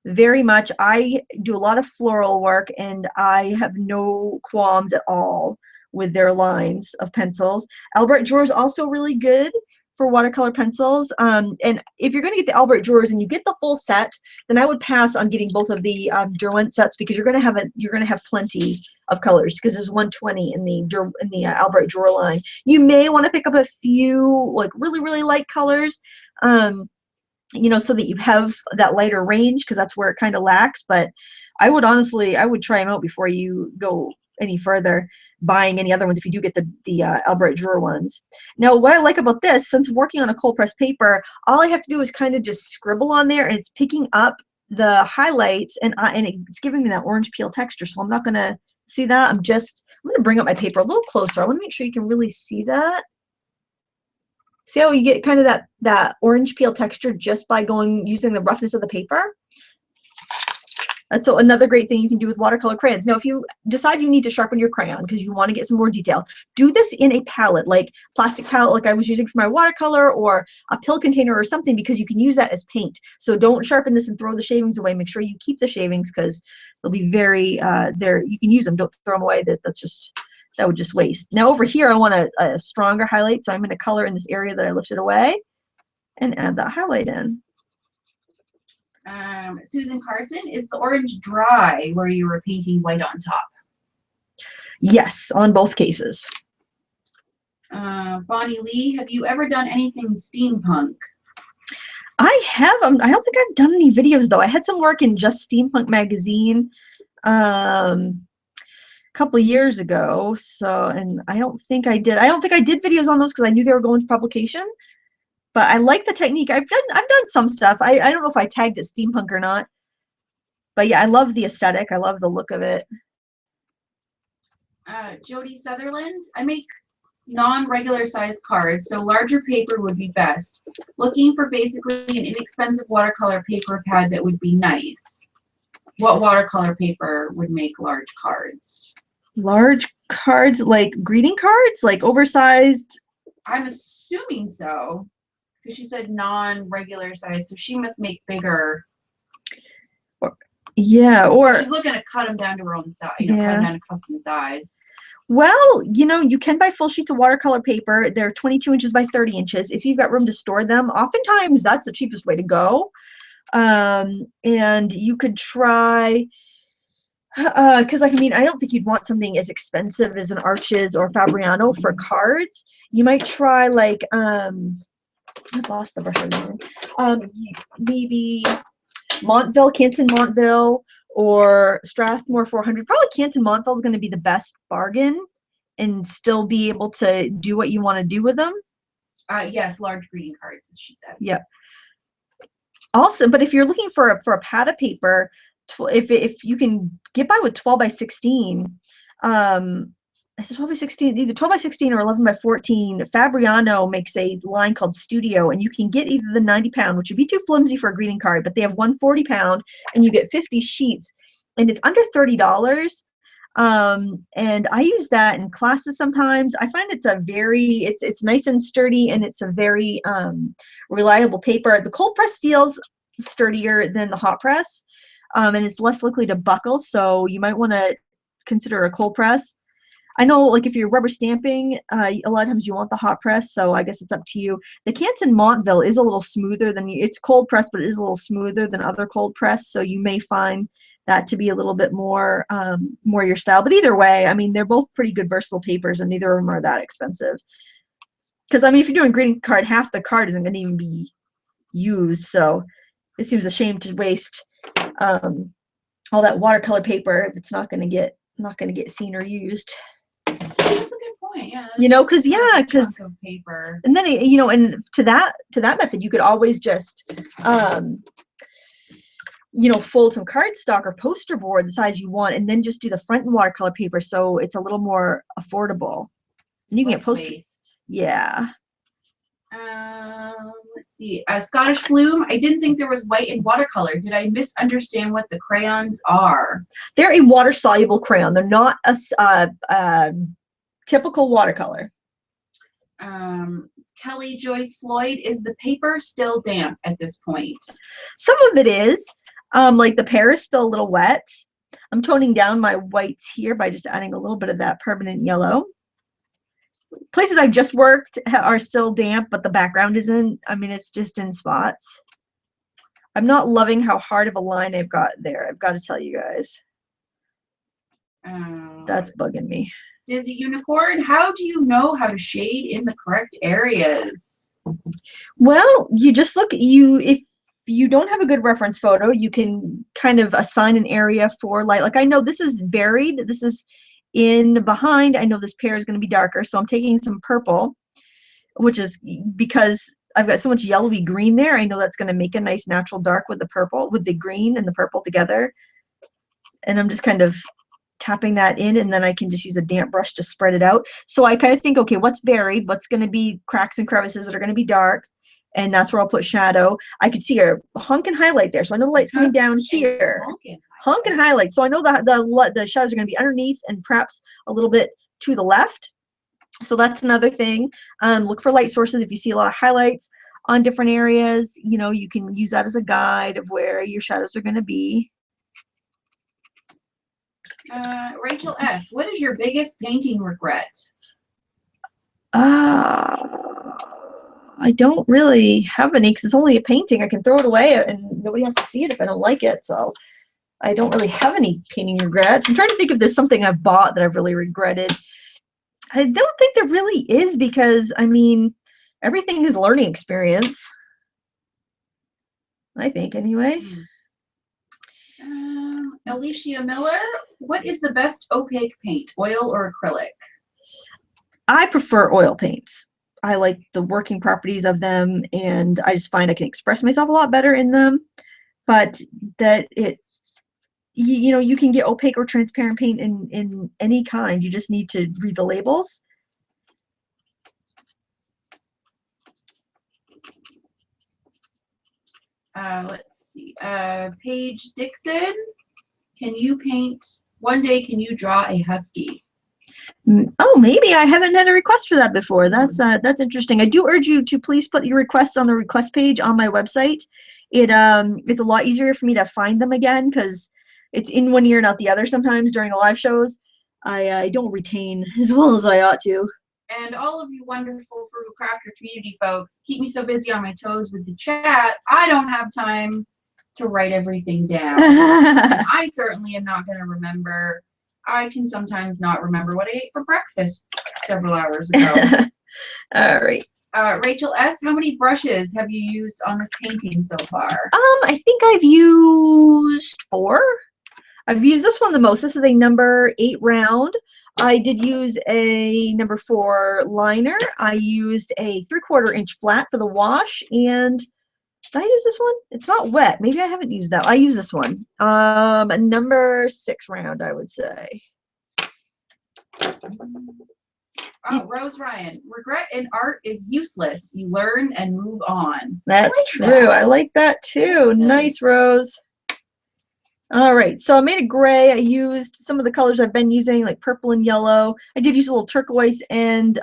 very much. I do a lot of floral work, and I have no qualms at all with their lines of pencils. Albrecht Dürer is also really good for watercolor pencils. And if you're going to get the Albrecht Dürers and you get the full set, then I would pass on getting both of the Derwent sets, because you're going to have plenty of colors, because there's 120 in the Albrecht Dürer line. You may want to pick up a few like really, really light colors, you know, so that you have that lighter range, because that's where it kind of lacks. But I would try them out before you go any further buying any other ones, if you do get the Albrecht Dürer ones. Now, what I like about this, since I'm working on a cold press paper, all I have to do is kind of just scribble on there, and it's picking up the highlights, and it's giving me that orange peel texture. So I'm not going to see that. I'm going to bring up my paper a little closer. I want to make sure you can really see that. See how you get kind of that orange peel texture just by using the roughness of the paper? That's so another great thing you can do with watercolor crayons. Now, if you decide you need to sharpen your crayon because you want to get some more detail, do this in a palette, like plastic palette like I was using for my watercolor, or a pill container or something, because you can use that as paint. So don't sharpen this and throw the shavings away. Make sure you keep the shavings, because they'll be very, you can use them. Don't throw them away. That would just waste. Now over here, I want a stronger highlight, so I'm going to color in this area that I lifted away and add that highlight in. Susan Carson, is the orange dry where you were painting white on top? Yes, on both cases. Bonnie Lee, have you ever done anything steampunk? I have. I don't think I've done any videos, though. I had some work in Just Steampunk magazine a couple of years ago, and I don't think I did videos on those, because I knew they were going to publication. But I like the technique. I've done some stuff. I don't know if I tagged it steampunk or not. But yeah, I love the aesthetic. I love the look of it. Jody Sutherland, I make non-regular size cards, so larger paper would be best. Looking for basically an inexpensive watercolor paper pad that would be nice. What watercolor paper would make large cards? Large cards, like greeting cards, like oversized? I'm assuming so, because she said non-regular size, so she must make bigger. Yeah, or she's looking to cut them down to her own size, cut them down to custom size. Well, you can buy full sheets of watercolor paper. They're 22 inches by 30 inches. If you've got room to store them, oftentimes that's the cheapest way to go. And you could try, because I don't think you'd want something as expensive as an Arches or Fabriano for cards. You might try like, I've lost the brush I'm using. Maybe Montville, Canton Montville, or Strathmore 400. Probably Canton Montville is going to be the best bargain and still be able to do what you want to do with them. Yes, large greeting cards, as she said. Yeah. Also, but if you're looking for a pad of paper, if you can get by with 12 by 16, is it 12 by 16? Either 12 by 16 or 11 by 14. Fabriano makes a line called Studio, and you can get either the 90 pound, which would be too flimsy for a greeting card, but they have 140 pound, and you get 50 sheets, and it's under $30. And I use that in classes sometimes. I find it's nice and sturdy, and it's a very reliable paper. The cold press feels sturdier than the hot press, and it's less likely to buckle, so you might want to consider a cold press. I know, like, if you're rubber stamping, a lot of times you want the hot press, so I guess it's up to you. The Canton Montville is a little smoother than it's cold press, but it is a little smoother than other cold press, so you may find that to be a little bit more your style. But either way, they're both pretty good versatile papers, and neither of them are that expensive. Because if you're doing greeting card, half the card isn't going to even be used, so it seems a shame to waste all that watercolor paper if it's not going to get seen or used. That's a good point. Yeah. You know, because paper. and then you know, and to that method, you could always just you know, fold some cardstock or poster board the size you want, and then just do the front in watercolor paper, so it's a little more affordable. And you can get poster. Waste. Yeah. Let's see. Scottish Bloom. I didn't think there was white in watercolor. Did I misunderstand what the crayons are? They're a water soluble crayon. They're not a typical watercolor. Kelly Joyce Floyd. Is the paper still damp at this point? Some of it is. Like the pear is still a little wet. I'm toning down my whites here by just adding a little bit of that permanent yellow. Places I've just worked are still damp, but the background isn't. I mean, it's just in spots. I'm not loving how hard of a line I've got there. I've got to tell you guys. That's bugging me. Dizzy Unicorn, how do you know how to shade in the correct areas? Well, you just look, if you don't have a good reference photo, you can kind of assign an area for light. Like I know this is buried. This is in the behind. I know this pear is going to be darker, so I'm taking some purple, which is because I've got so much yellowy green there. I know that's going to make a nice natural dark with the purple, with the green and the purple together. And I'm just kind of tapping that in, and then I can just use a damp brush to spread it out. So I kind of think, okay, what's buried? What's going to be cracks and crevices that are going to be dark? And that's where I'll put shadow. I could see a honk and highlight there. So I know the light's coming down here. Honk and highlight. So I know the shadows are going to be underneath and perhaps a little bit to the left. So that's another thing. Look for light sources. If you see a lot of highlights on different areas, you know, you can use that as a guide of where your shadows are going to be. Rachel S., what is your biggest painting regret? I don't really have any because it's only a painting. I can throw it away and nobody has to see it if I don't like it. So I don't really have any painting regrets. I'm trying to think if there's something I bought that I've really regretted. I don't think there really is because, I mean, everything is a learning experience. I think, anyway. Alicia Miller, what is the best opaque paint, oil or acrylic? I prefer oil paints. I like the working properties of them, and I just find I can express myself a lot better in them. But that you know, you can get opaque or transparent paint in any kind. You just need to read the labels. Let's see. Paige Dixon, can you paint, one day can you draw a husky? Oh, maybe I haven't had a request for that before. That's interesting. I do urge you to please put your requests on the request page on my website. It's a lot easier for me to find them again because it's in one ear and out the other sometimes during the live shows. I don't retain as well as I ought to. And all of you wonderful Frugal Crafter community folks keep me so busy on my toes with the chat, I don't have time to write everything down. I certainly am not going to remember. I can sometimes not remember what I ate for breakfast several hours ago. All right. Rachel S., how many brushes have you used on this painting so far? I think I've used 4. I've used this one the most. This is a number 8 round. I did use a number 4 liner. I used a 3/4 inch flat for the wash. And did I use this one? It's not wet. Maybe I haven't used that. I use this one. A number 6 round, I would say. Oh, Rose Ryan. Regret in art is useless. You learn and move on. That's true. I like that too. Nice, Rose. All right, so I made a gray. I used some of the colors I've been using, like purple and yellow. I did use a little turquoise and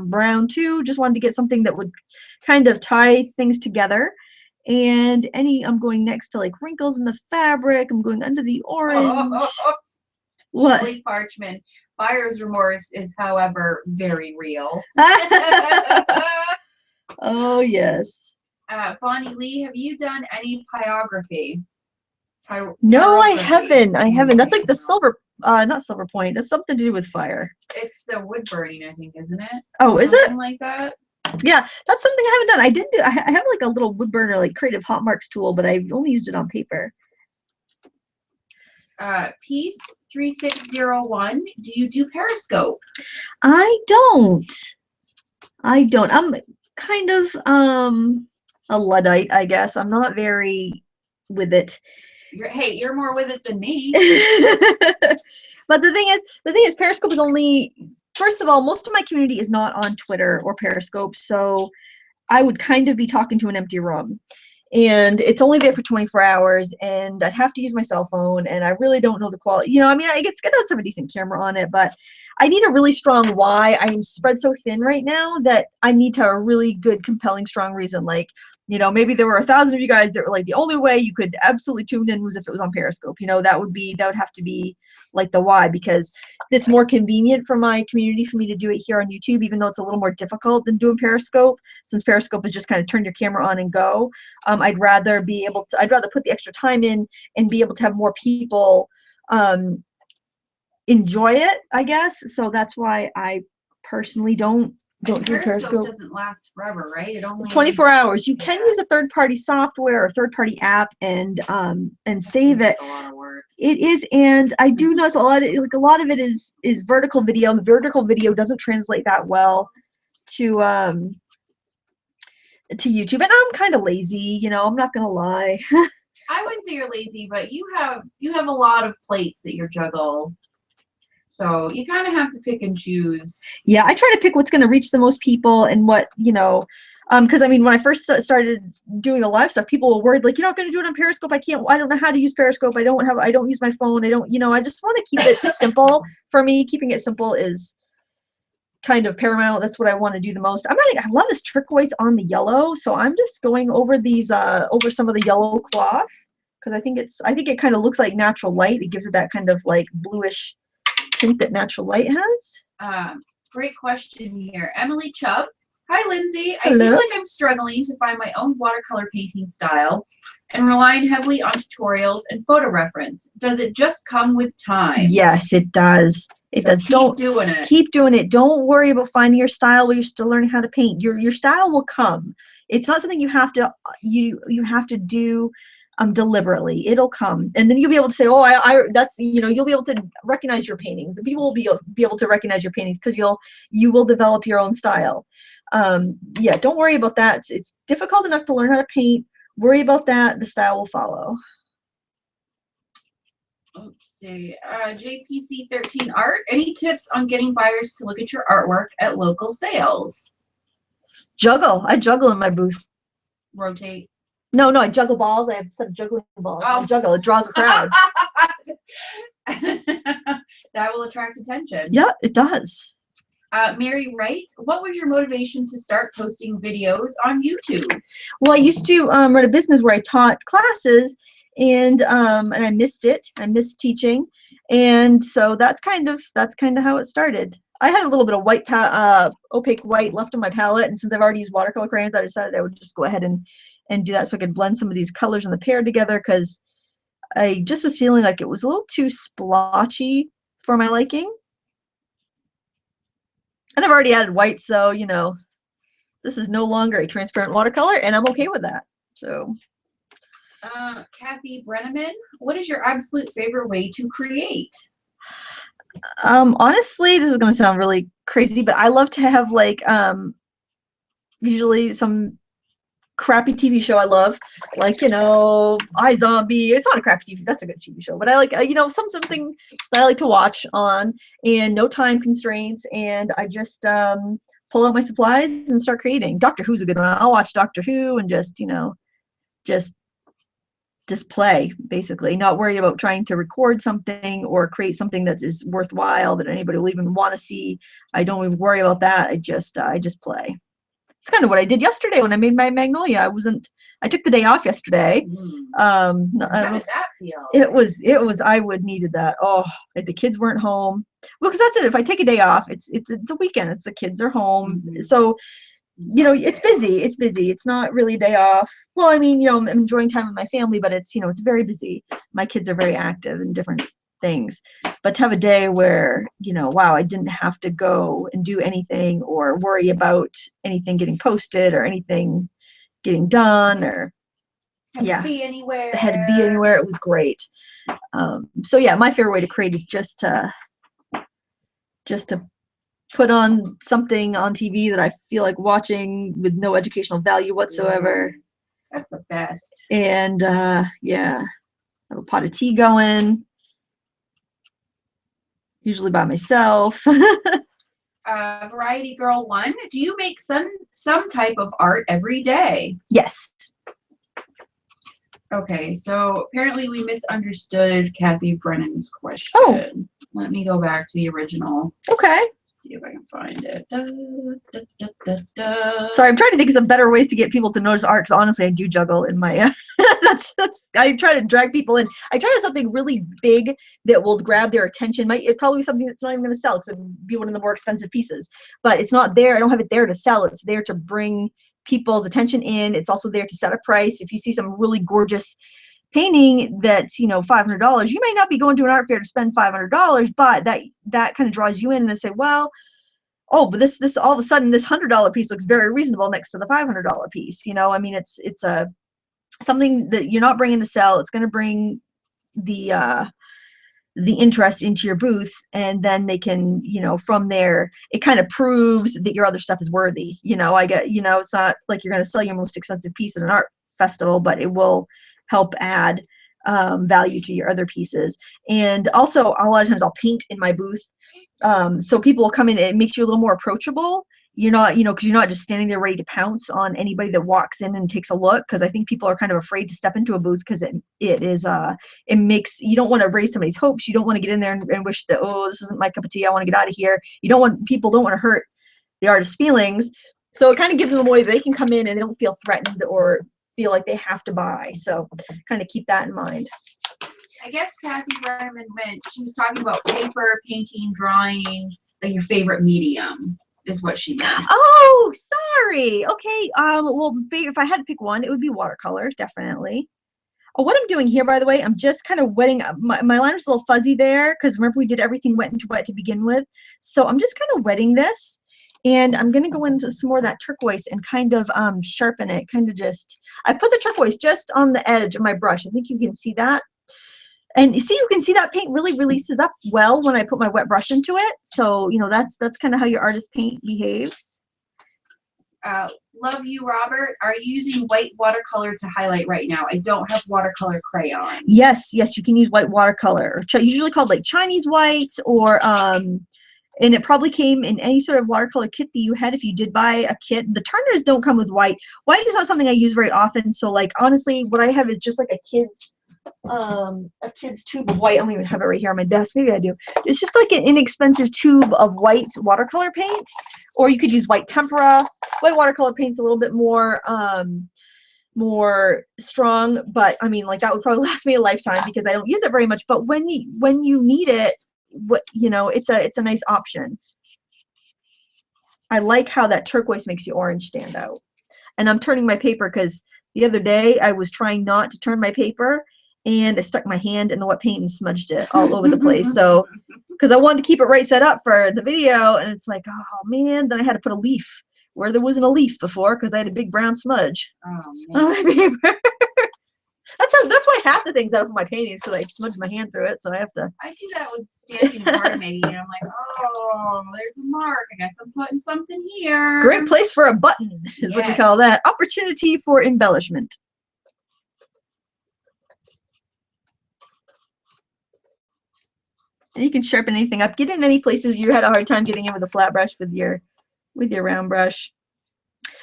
brown too. Just wanted to get something that would kind of tie things together. And I'm going next to like wrinkles in the fabric. I'm going under the orange. What? Shelley Parchman. Buyer's remorse is, however, very real. Oh, yes. Bonnie Lee, have you done any pyrography? No, I haven't. I haven't. That's like the silver, not silver point. That's something to do with fire. It's the wood burning, I think, isn't it? Oh, is it? Something like that? Yeah, that's something I haven't done. I have like a little wood burner, like Creative Hot Marks tool, but I've only used it on paper. Piece 3601. Do you do Periscope? I don't. I'm kind of a Luddite, I guess. I'm not very with it. You're more with it than me. But the thing is, Periscope is only, first of all, most of my community is not on Twitter or Periscope, so I would kind of be talking to an empty room. And it's only there for 24 hours, and I'd have to use my cell phone, and I really don't know the quality. You know, I mean, it's good to have a decent camera on it, but I need a really strong why. I'm spread so thin right now that I need to have a really good, compelling, strong reason. Like, you know, maybe there were 1,000 of you guys that were like, the only way you could absolutely tune in was if it was on Periscope. You know, that would have to be like the why, because it's more convenient for my community for me to do it here on YouTube, even though it's a little more difficult than doing Periscope, since Periscope is just kind of turn your camera on and go. I'd rather put the extra time in and be able to have more people enjoy it, I guess. So that's why I personally don't do Periscope. Doesn't last forever, right? It only 24 hours. You can use a third-party software or third-party app and save it. A lot of work. It is, and I do notice a lot of it is vertical video, and the vertical video doesn't translate that well to YouTube. And I'm kind of lazy, you know, I'm not gonna lie. I wouldn't say you're lazy, but you have a lot of plates that you juggle. So you kind of have to pick and choose. Yeah, I try to pick what's going to reach the most people and what, you know, because I mean, when I first started doing the live stuff, people were worried, like, you're not going to do it on Periscope. I don't know how to use Periscope. I don't use my phone. I just want to keep it simple. For me, keeping it simple is kind of paramount. That's what I want to do the most. I love this turquoise on the yellow. So I'm just going over these, over some of the yellow cloth, because I think it kind of looks like natural light. It gives it that kind of like bluish tint that natural light has. Great question here. Emily Chubb. Hi, Lindsay. Hello. I feel like I'm struggling to find my own watercolor painting style and relying heavily on tutorials and photo reference. Does it just come with time? Yes, it does. It does. Keep doing it. Keep doing it. Don't worry about finding your style while you're still learning how to paint. Your style will come. It's not something you have to do deliberately. It'll come, and then you'll be able to say, oh, you'll be able to recognize your paintings, and people will be able to recognize your paintings because you will develop your own style. Yeah, don't worry about that. It's difficult enough to learn how to paint. Worry about that. The style will follow. Let's see. JPC 13 Art. Any tips on getting buyers to look at your artwork at local sales? Juggle. I juggle in my booth. Rotate. No, I juggle balls. I have a set of juggling balls. Oh. I juggle. It draws a crowd. That will attract attention. Yeah, it does. Mary Wright, what was your motivation to start posting videos on YouTube? Well, I used to run a business where I taught classes, and I missed it. I missed teaching, and so that's kind of how it started. I had a little bit of white opaque white left on my palette, and since I've already used watercolor crayons, I decided I would just go ahead and do that so I could blend some of these colors in the Pear together, because I just was feeling like it was a little too splotchy for my liking. And I've already added white, so, you know, this is no longer a transparent watercolor, and I'm okay with that. So, Kathy Brenneman, what is your absolute favorite way to create? Honestly, this is going to sound really crazy, but I love to have, like, usually some crappy TV show I love, like, you know, iZombie. It's not a crappy TV, that's a good TV show, but I like, you know, something that I like to watch on, and no time constraints, and I just pull out my supplies and start creating. Doctor Who's a good one. I'll watch Doctor Who and just, you know, just play, basically, not worry about trying to record something or create something that is worthwhile that anybody will even want to see. I don't even worry about that. I just play. It's kind of what I did yesterday when I made my magnolia. I took the day off yesterday. How did that feel? It was, I would needed that. Oh, the kids weren't home. Well, because that's it. If I take a day off, it's a weekend. It's the kids are home. So, you know, it's busy. It's not really a day off. Well, I mean, you know, I'm enjoying time with my family, but it's, you know, it's very busy. My kids are very active in different things. But to have a day where, you know, wow, I didn't have to go and do anything or worry about anything getting posted or anything getting done, or Yeah. Be anywhere. Had to be anywhere. It was great. So yeah, my favorite way to create is just to put on something on TV that I feel like watching with no educational value whatsoever. That's the best. And yeah, have a pot of tea going, usually by myself. Variety Girl 1, do you make some type of art every day? Yes. Okay, so apparently we misunderstood Kathy Brennan's question. Oh. Let me go back to the original. Okay. See if I can find it. Sorry, I'm trying to think of some better ways to get people to notice art, because honestly, I do juggle in my that's I try to drag people in. I try to have something really big that will grab their attention. It's probably something that's not even going to sell, because it would be one of the more expensive pieces. But it's not there. I don't have it there to sell. It's there to bring people's attention in. It's also there to set a price. If you see some really gorgeous painting that's, you know, $500, you may not be going to an art fair to spend $500, but that kind of draws you in, and they say, well, oh, but this all of a sudden this $100 piece looks very reasonable next to the $500 piece. You know, I mean, it's a something that you're not bringing to sell. It's going to bring the interest into your booth, and then they can, you know, from there it kind of proves that your other stuff is worthy. You know, it's not like you're going to sell your most expensive piece at an art festival, but it will help add value to your other pieces. And also, a lot of times I'll paint in my booth, so people will come in. It makes you a little more approachable. You're not, you know, because you're not just standing there ready to pounce on anybody that walks in and takes a look, because I think people are kind of afraid to step into a booth, because it makes, you don't want to raise somebody's hopes. You don't want to get in there and wish that, oh, this isn't my cup of tea, I want to get out of here. People don't want to hurt the artist's feelings, so it kind of gives them a way that they can come in and they don't feel threatened or feel like they have to buy. So kind of keep that in mind. I guess Kathy Brennan meant, she was talking about paper, painting, drawing, like your favorite medium is what she meant. Oh, sorry. Okay. Well, if I had to pick one, it would be watercolor, definitely. Oh, what I'm doing here, by the way, I'm just kind of wetting up. My liner's a little fuzzy there, because remember we did everything wet into wet to begin with. So I'm just kind of wetting this. And I'm going to go into some more of that turquoise and kind of sharpen it. I put the turquoise just on the edge of my brush. I think you can see that. And you see, you can see that paint really releases up well when I put my wet brush into it. So, you know, that's kind of how your artist paint behaves. Love you, Robert. Are you using white watercolor to highlight right now? I don't have watercolor crayon. Yes, you can use white watercolor, usually called like Chinese white, or and it probably came in any sort of watercolor kit that you had if you did buy a kit. The turners don't come with white. White is not something I use very often. So like, honestly, what I have is just like a kid's tube of white. I don't even have it right here on my desk. Maybe I do. It's just like an inexpensive tube of white watercolor paint, or you could use white tempera. White watercolor paint's a little bit more strong, but I mean, like, that would probably last me a lifetime, because I don't use it very much. But when you need it, you know, it's a nice option. I like how that turquoise makes the orange stand out. And I'm turning my paper, because the other day I was trying not to turn my paper, and I stuck my hand in the wet paint and smudged it all over the place. So, because I wanted to keep it right set up for the video, and it's like, oh man, then I had to put a leaf where there wasn't a leaf before, because I had a big brown smudge on my paper. That's why half the things out of my paintings, because I smudged my hand through it, so I have to. I do that with stamping and card making, and I'm like, oh, there's a mark. I guess I'm putting something here. Great place for a button is what you call that. Opportunity for embellishment. And you can sharpen anything up. Get in any places you had a hard time getting in with a flat brush with your round brush.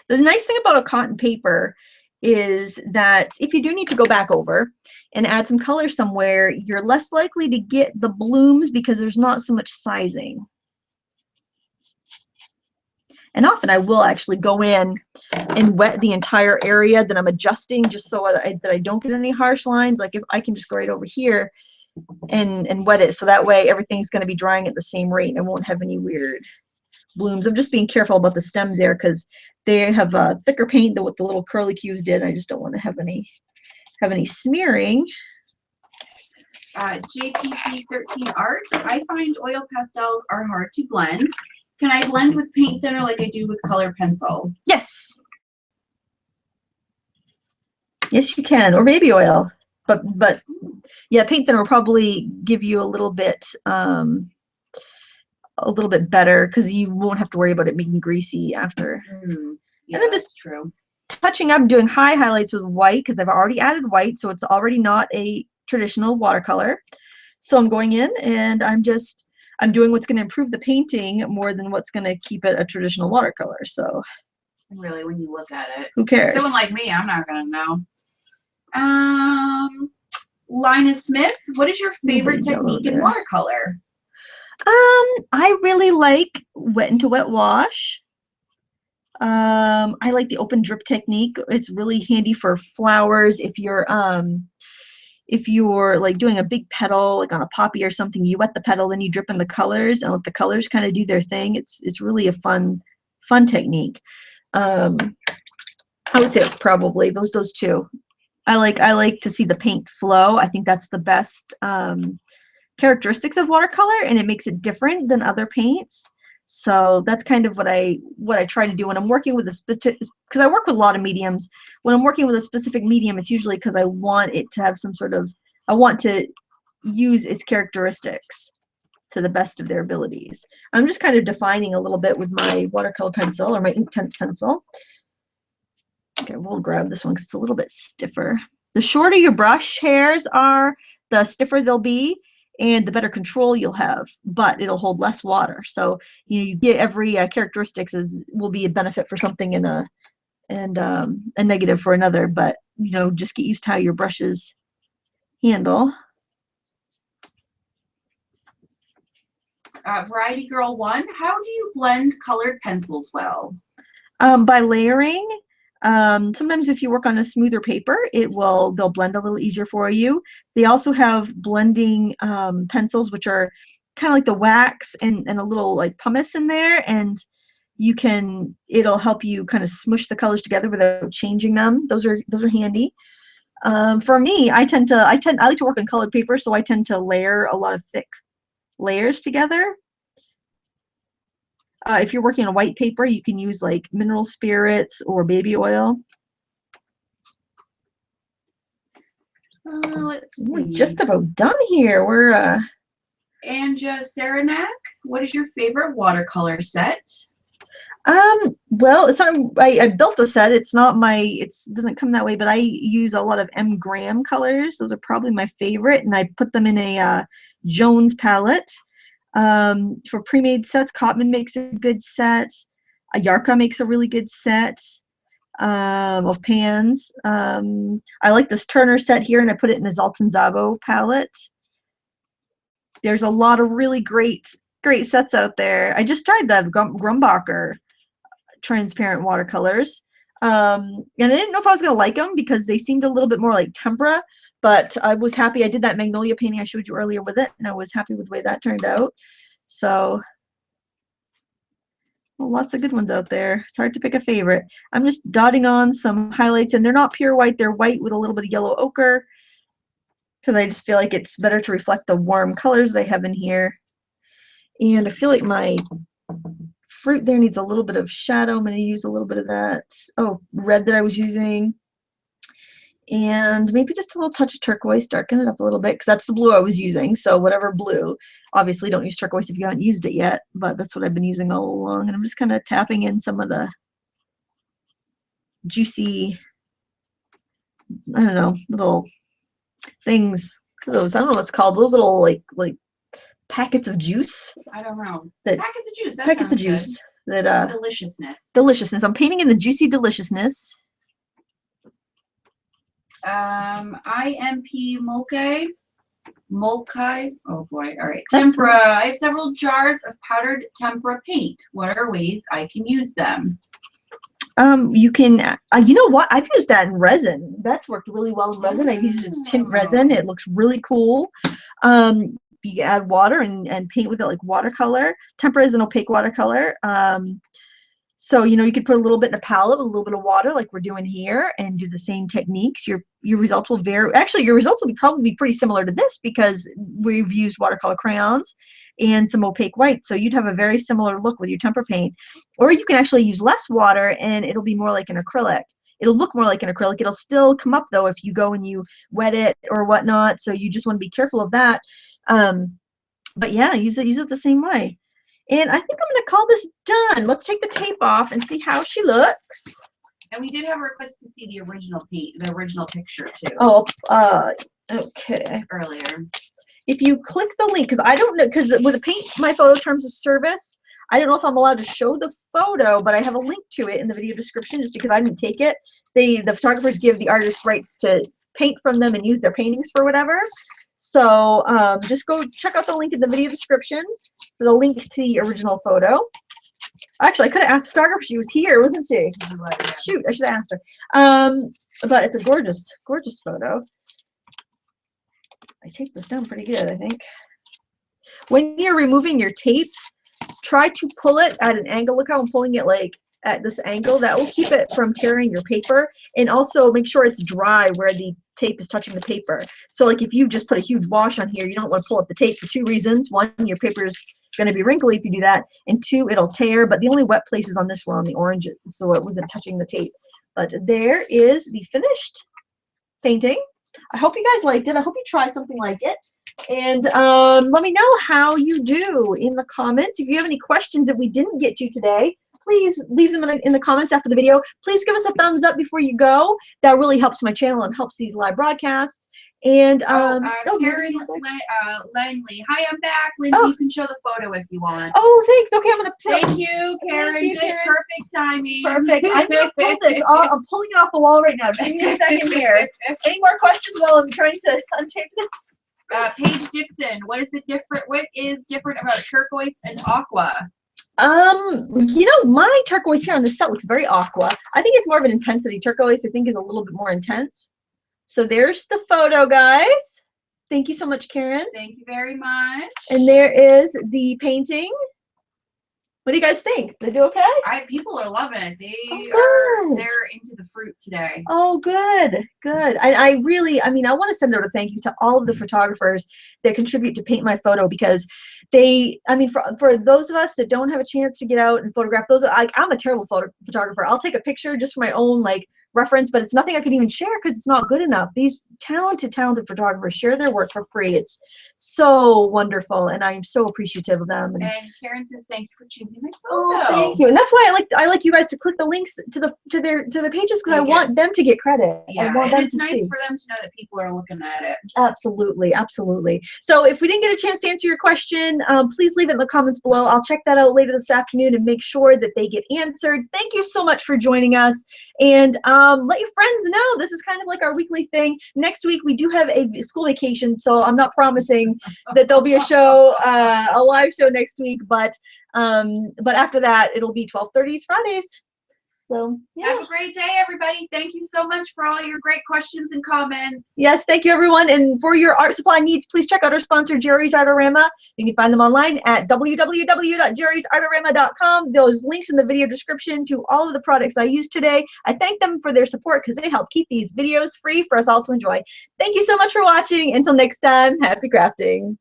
The nice thing about a cotton paper is that if you do need to go back over and add some color somewhere, you're less likely to get the blooms, because there's not so much sizing. And often I will actually go in and wet the entire area that I'm adjusting, just so that I don't get any harsh lines. Like, if I can just go right over here and wet it, so that way everything's going to be drying at the same rate and I won't have any weird blooms. I'm just being careful about the stems there, because they have a thicker paint than what the little curly cues did. I just don't want to have any smearing. JPC 13 Arts. I find oil pastels are hard to blend. Can I blend with paint thinner like I do with color pencil? Yes. Yes, you can, or baby oil. But yeah, paint thinner will probably give you a little bit better because you won't have to worry about it being greasy after. Yeah, and then that's just true. touching up, doing high highlights with white because I've already added white, so it's already not a traditional watercolor. So I'm going in and I'm doing what's going to improve the painting more than what's going to keep it a traditional watercolor. So Really, when you look at it, who cares? Someone like me, I'm not gonna know. Linus Smith, what is your favorite technique in watercolor? I really like wet into wet wash. I like the open drip technique. It's really handy for flowers. If you're like doing a big petal, like on a poppy or something, you wet the petal, then you drip in the colors and let the colors kind of do their thing. It's really a fun technique. I would say it's probably those two. I like to see the paint flow. I think that's the best characteristics of watercolor, and it makes it different than other paints. So that's kind of what I try to do when I'm working with a specific, because I work with a lot of mediums. When I'm working with a specific medium, it's usually because I want it to have I want to use its characteristics to the best of their abilities. I'm just kind of defining a little bit with my watercolor pencil or my Inktense pencil. Okay, we'll grab this one because it's a little bit stiffer. The shorter your brush hairs are, the stiffer they'll be, and the better control you'll have, but it'll hold less water. So you get every characteristics will be a benefit for something and a negative for another. But just get used to how your brushes handle. Variety Girl 1, how do you blend colored pencils well? By layering. Sometimes if you work on a smoother paper, they'll blend a little easier for you. They also have blending pencils, which are kind of like the wax and a little like pumice in there, and it'll help you kind of smush the colors together without changing them. Those are handy. For me, I like to work on colored paper, so I tend to layer a lot of thick layers together. If you're working on white paper, you can use like mineral spirits or baby oil. Let's see. We're just about done here. We're Anja Saranac, what is your favorite watercolor set? Well, it's not. I built the set. It's not it doesn't come that way, but I use a lot of M. Graham colors. Those are probably my favorite, and I put them in a Jones palette. For pre-made sets, Cotman makes a good set. Yarka makes a really good set of pans. I like this Turner set here, and I put it in a Zalten Zabo palette. There's a lot of really great sets out there. I just tried the Grumbacher transparent watercolors. And I didn't know if I was going to like them because they seemed a little bit more like tempera, but I was happy. I did that magnolia painting I showed you earlier with it, and I was happy with the way that turned out. So lots of good ones out there. It's hard to pick a favorite. I'm just dotting on some highlights, and they're not pure white. They're white with a little bit of yellow ochre because I just feel like it's better to reflect the warm colors they have in here. And I feel like my fruit there needs a little bit of shadow. I'm going to use a little bit of that red that I was using, and maybe just a little touch of turquoise, darken it up a little bit because that's the blue I was using. So whatever blue, obviously don't use turquoise if you haven't used it yet, but that's what I've been using all along. And I'm just kind of tapping in some of the juicy, I don't know, little things. Those, I don't know what's called, those little like packets of juice. I don't know. Packets of juice. Packets of juice. That deliciousness. Deliciousness. I'm painting in the juicy deliciousness. IMP Mulcahy. Oh boy. All right. Tempera. I have several jars of powdered tempera paint. What are ways I can use them? You can, you know what? I've used that in resin. That's worked really well in resin. I've used it as tint resin. It looks really cool. You add water and paint with it like watercolor. Tempera is an opaque watercolor. So, you could put a little bit in a palette with a little bit of water like we're doing here and do the same techniques. Your results will vary. Actually, your results will probably be pretty similar to this because we've used watercolor crayons and some opaque white. So you'd have a very similar look with your tempera paint. Or you can actually use less water and it'll be more like an acrylic. it'll look more like an acrylic. It'll still come up though if you go and you wet it or whatnot. So you just want to be careful of that. But yeah, use it the same way. And I think I'm going to call this done. Let's take the tape off and see how she looks. And we did have a request to see the original the original picture too. Oh, okay. Earlier. If you click the link, because I don't know, because with the Paint My Photo Terms of Service, I don't know if I'm allowed to show the photo, but I have a link to it in the video description just because I didn't take it. The photographers give the artists rights to paint from them and use their paintings for whatever. So just go check out the link in the video description for the link to the original photo. Actually, I could have asked the photographer. She was here, wasn't she? Shoot, I should have asked her. But it's a gorgeous, gorgeous photo. I taped this down pretty good, I think. When you're removing your tape, try to pull it at an angle. Look how I'm pulling it like at this angle. That will keep it from tearing your paper. And also make sure it's dry where the tape is touching the paper. So like if you just put a huge wash on here, you don't want to pull up the tape for two reasons. One, your paper is going to be wrinkly if you do that. And two, it'll tear. But the only wet places on this were on the oranges. So it wasn't touching the tape. But there is the finished painting. I hope you guys liked it. I hope you try something like it. And let me know how you do in the comments. If you have any questions that we didn't get to today, please leave them in the comments after the video. Please give us a thumbs up before you go. That really helps my channel and helps these live broadcasts. And Karen Langley. Hi, I'm back. Lindsay, you can show the photo if you want. Oh, thanks. Okay, I'm gonna. Thank you, Karen. Thank you, Karen. Perfect timing. Perfect. I'm gonna pull this. I'm pulling it off the wall right now. Give me a second here. Any more questions while I'm trying to untape this? Paige Dixon. What is different about turquoise and aqua? You know, my turquoise here on this set looks very aqua. I think it's more of an intensity. Turquoise, I think, is a little bit more intense. So there's the photo, guys. Thank you so much, Karen. Thank you very much. And there is the painting. What do you guys think? Did they do okay? People are loving it. They're into the fruit today. Oh, good, good. I mean, I want to send out a thank you to all of the photographers that contribute to Paint My Photo, because they, I mean, for those of us that don't have a chance to get out and photograph, I'm a terrible photographer. I'll take a picture just for my own reference, but it's nothing I could even share because it's not good enough. These talented photographers share their work for free. It's so wonderful, and I'm so appreciative of them. And Karen says, "Thank you for choosing my photo." Oh, thank you. And that's why I like you guys to click the links to the pages, because I want them to get credit. Yeah, I want them it's to nice see. for them to know that people are looking at it. Absolutely, absolutely. So if we didn't get a chance to answer your question, please leave it in the comments below. I'll check that out later this afternoon and make sure that they get answered. Thank you so much for joining us, and let your friends know. This is kind of like our weekly thing. Next week we do have a school vacation, so I'm not promising that there'll be a show, a live show next week, but after that it'll be 12:30s Fridays. So yeah. Have a great day, everybody. Thank you so much for all your great questions and comments. Yes, thank you, everyone. And for your art supply needs, please check out our sponsor, Jerry's Artarama. You can find them online at www.jerrysartarama.com. Those links in the video description to all of the products I used today. I thank them for their support because they help keep these videos free for us all to enjoy. Thank you so much for watching. Until next time, happy crafting.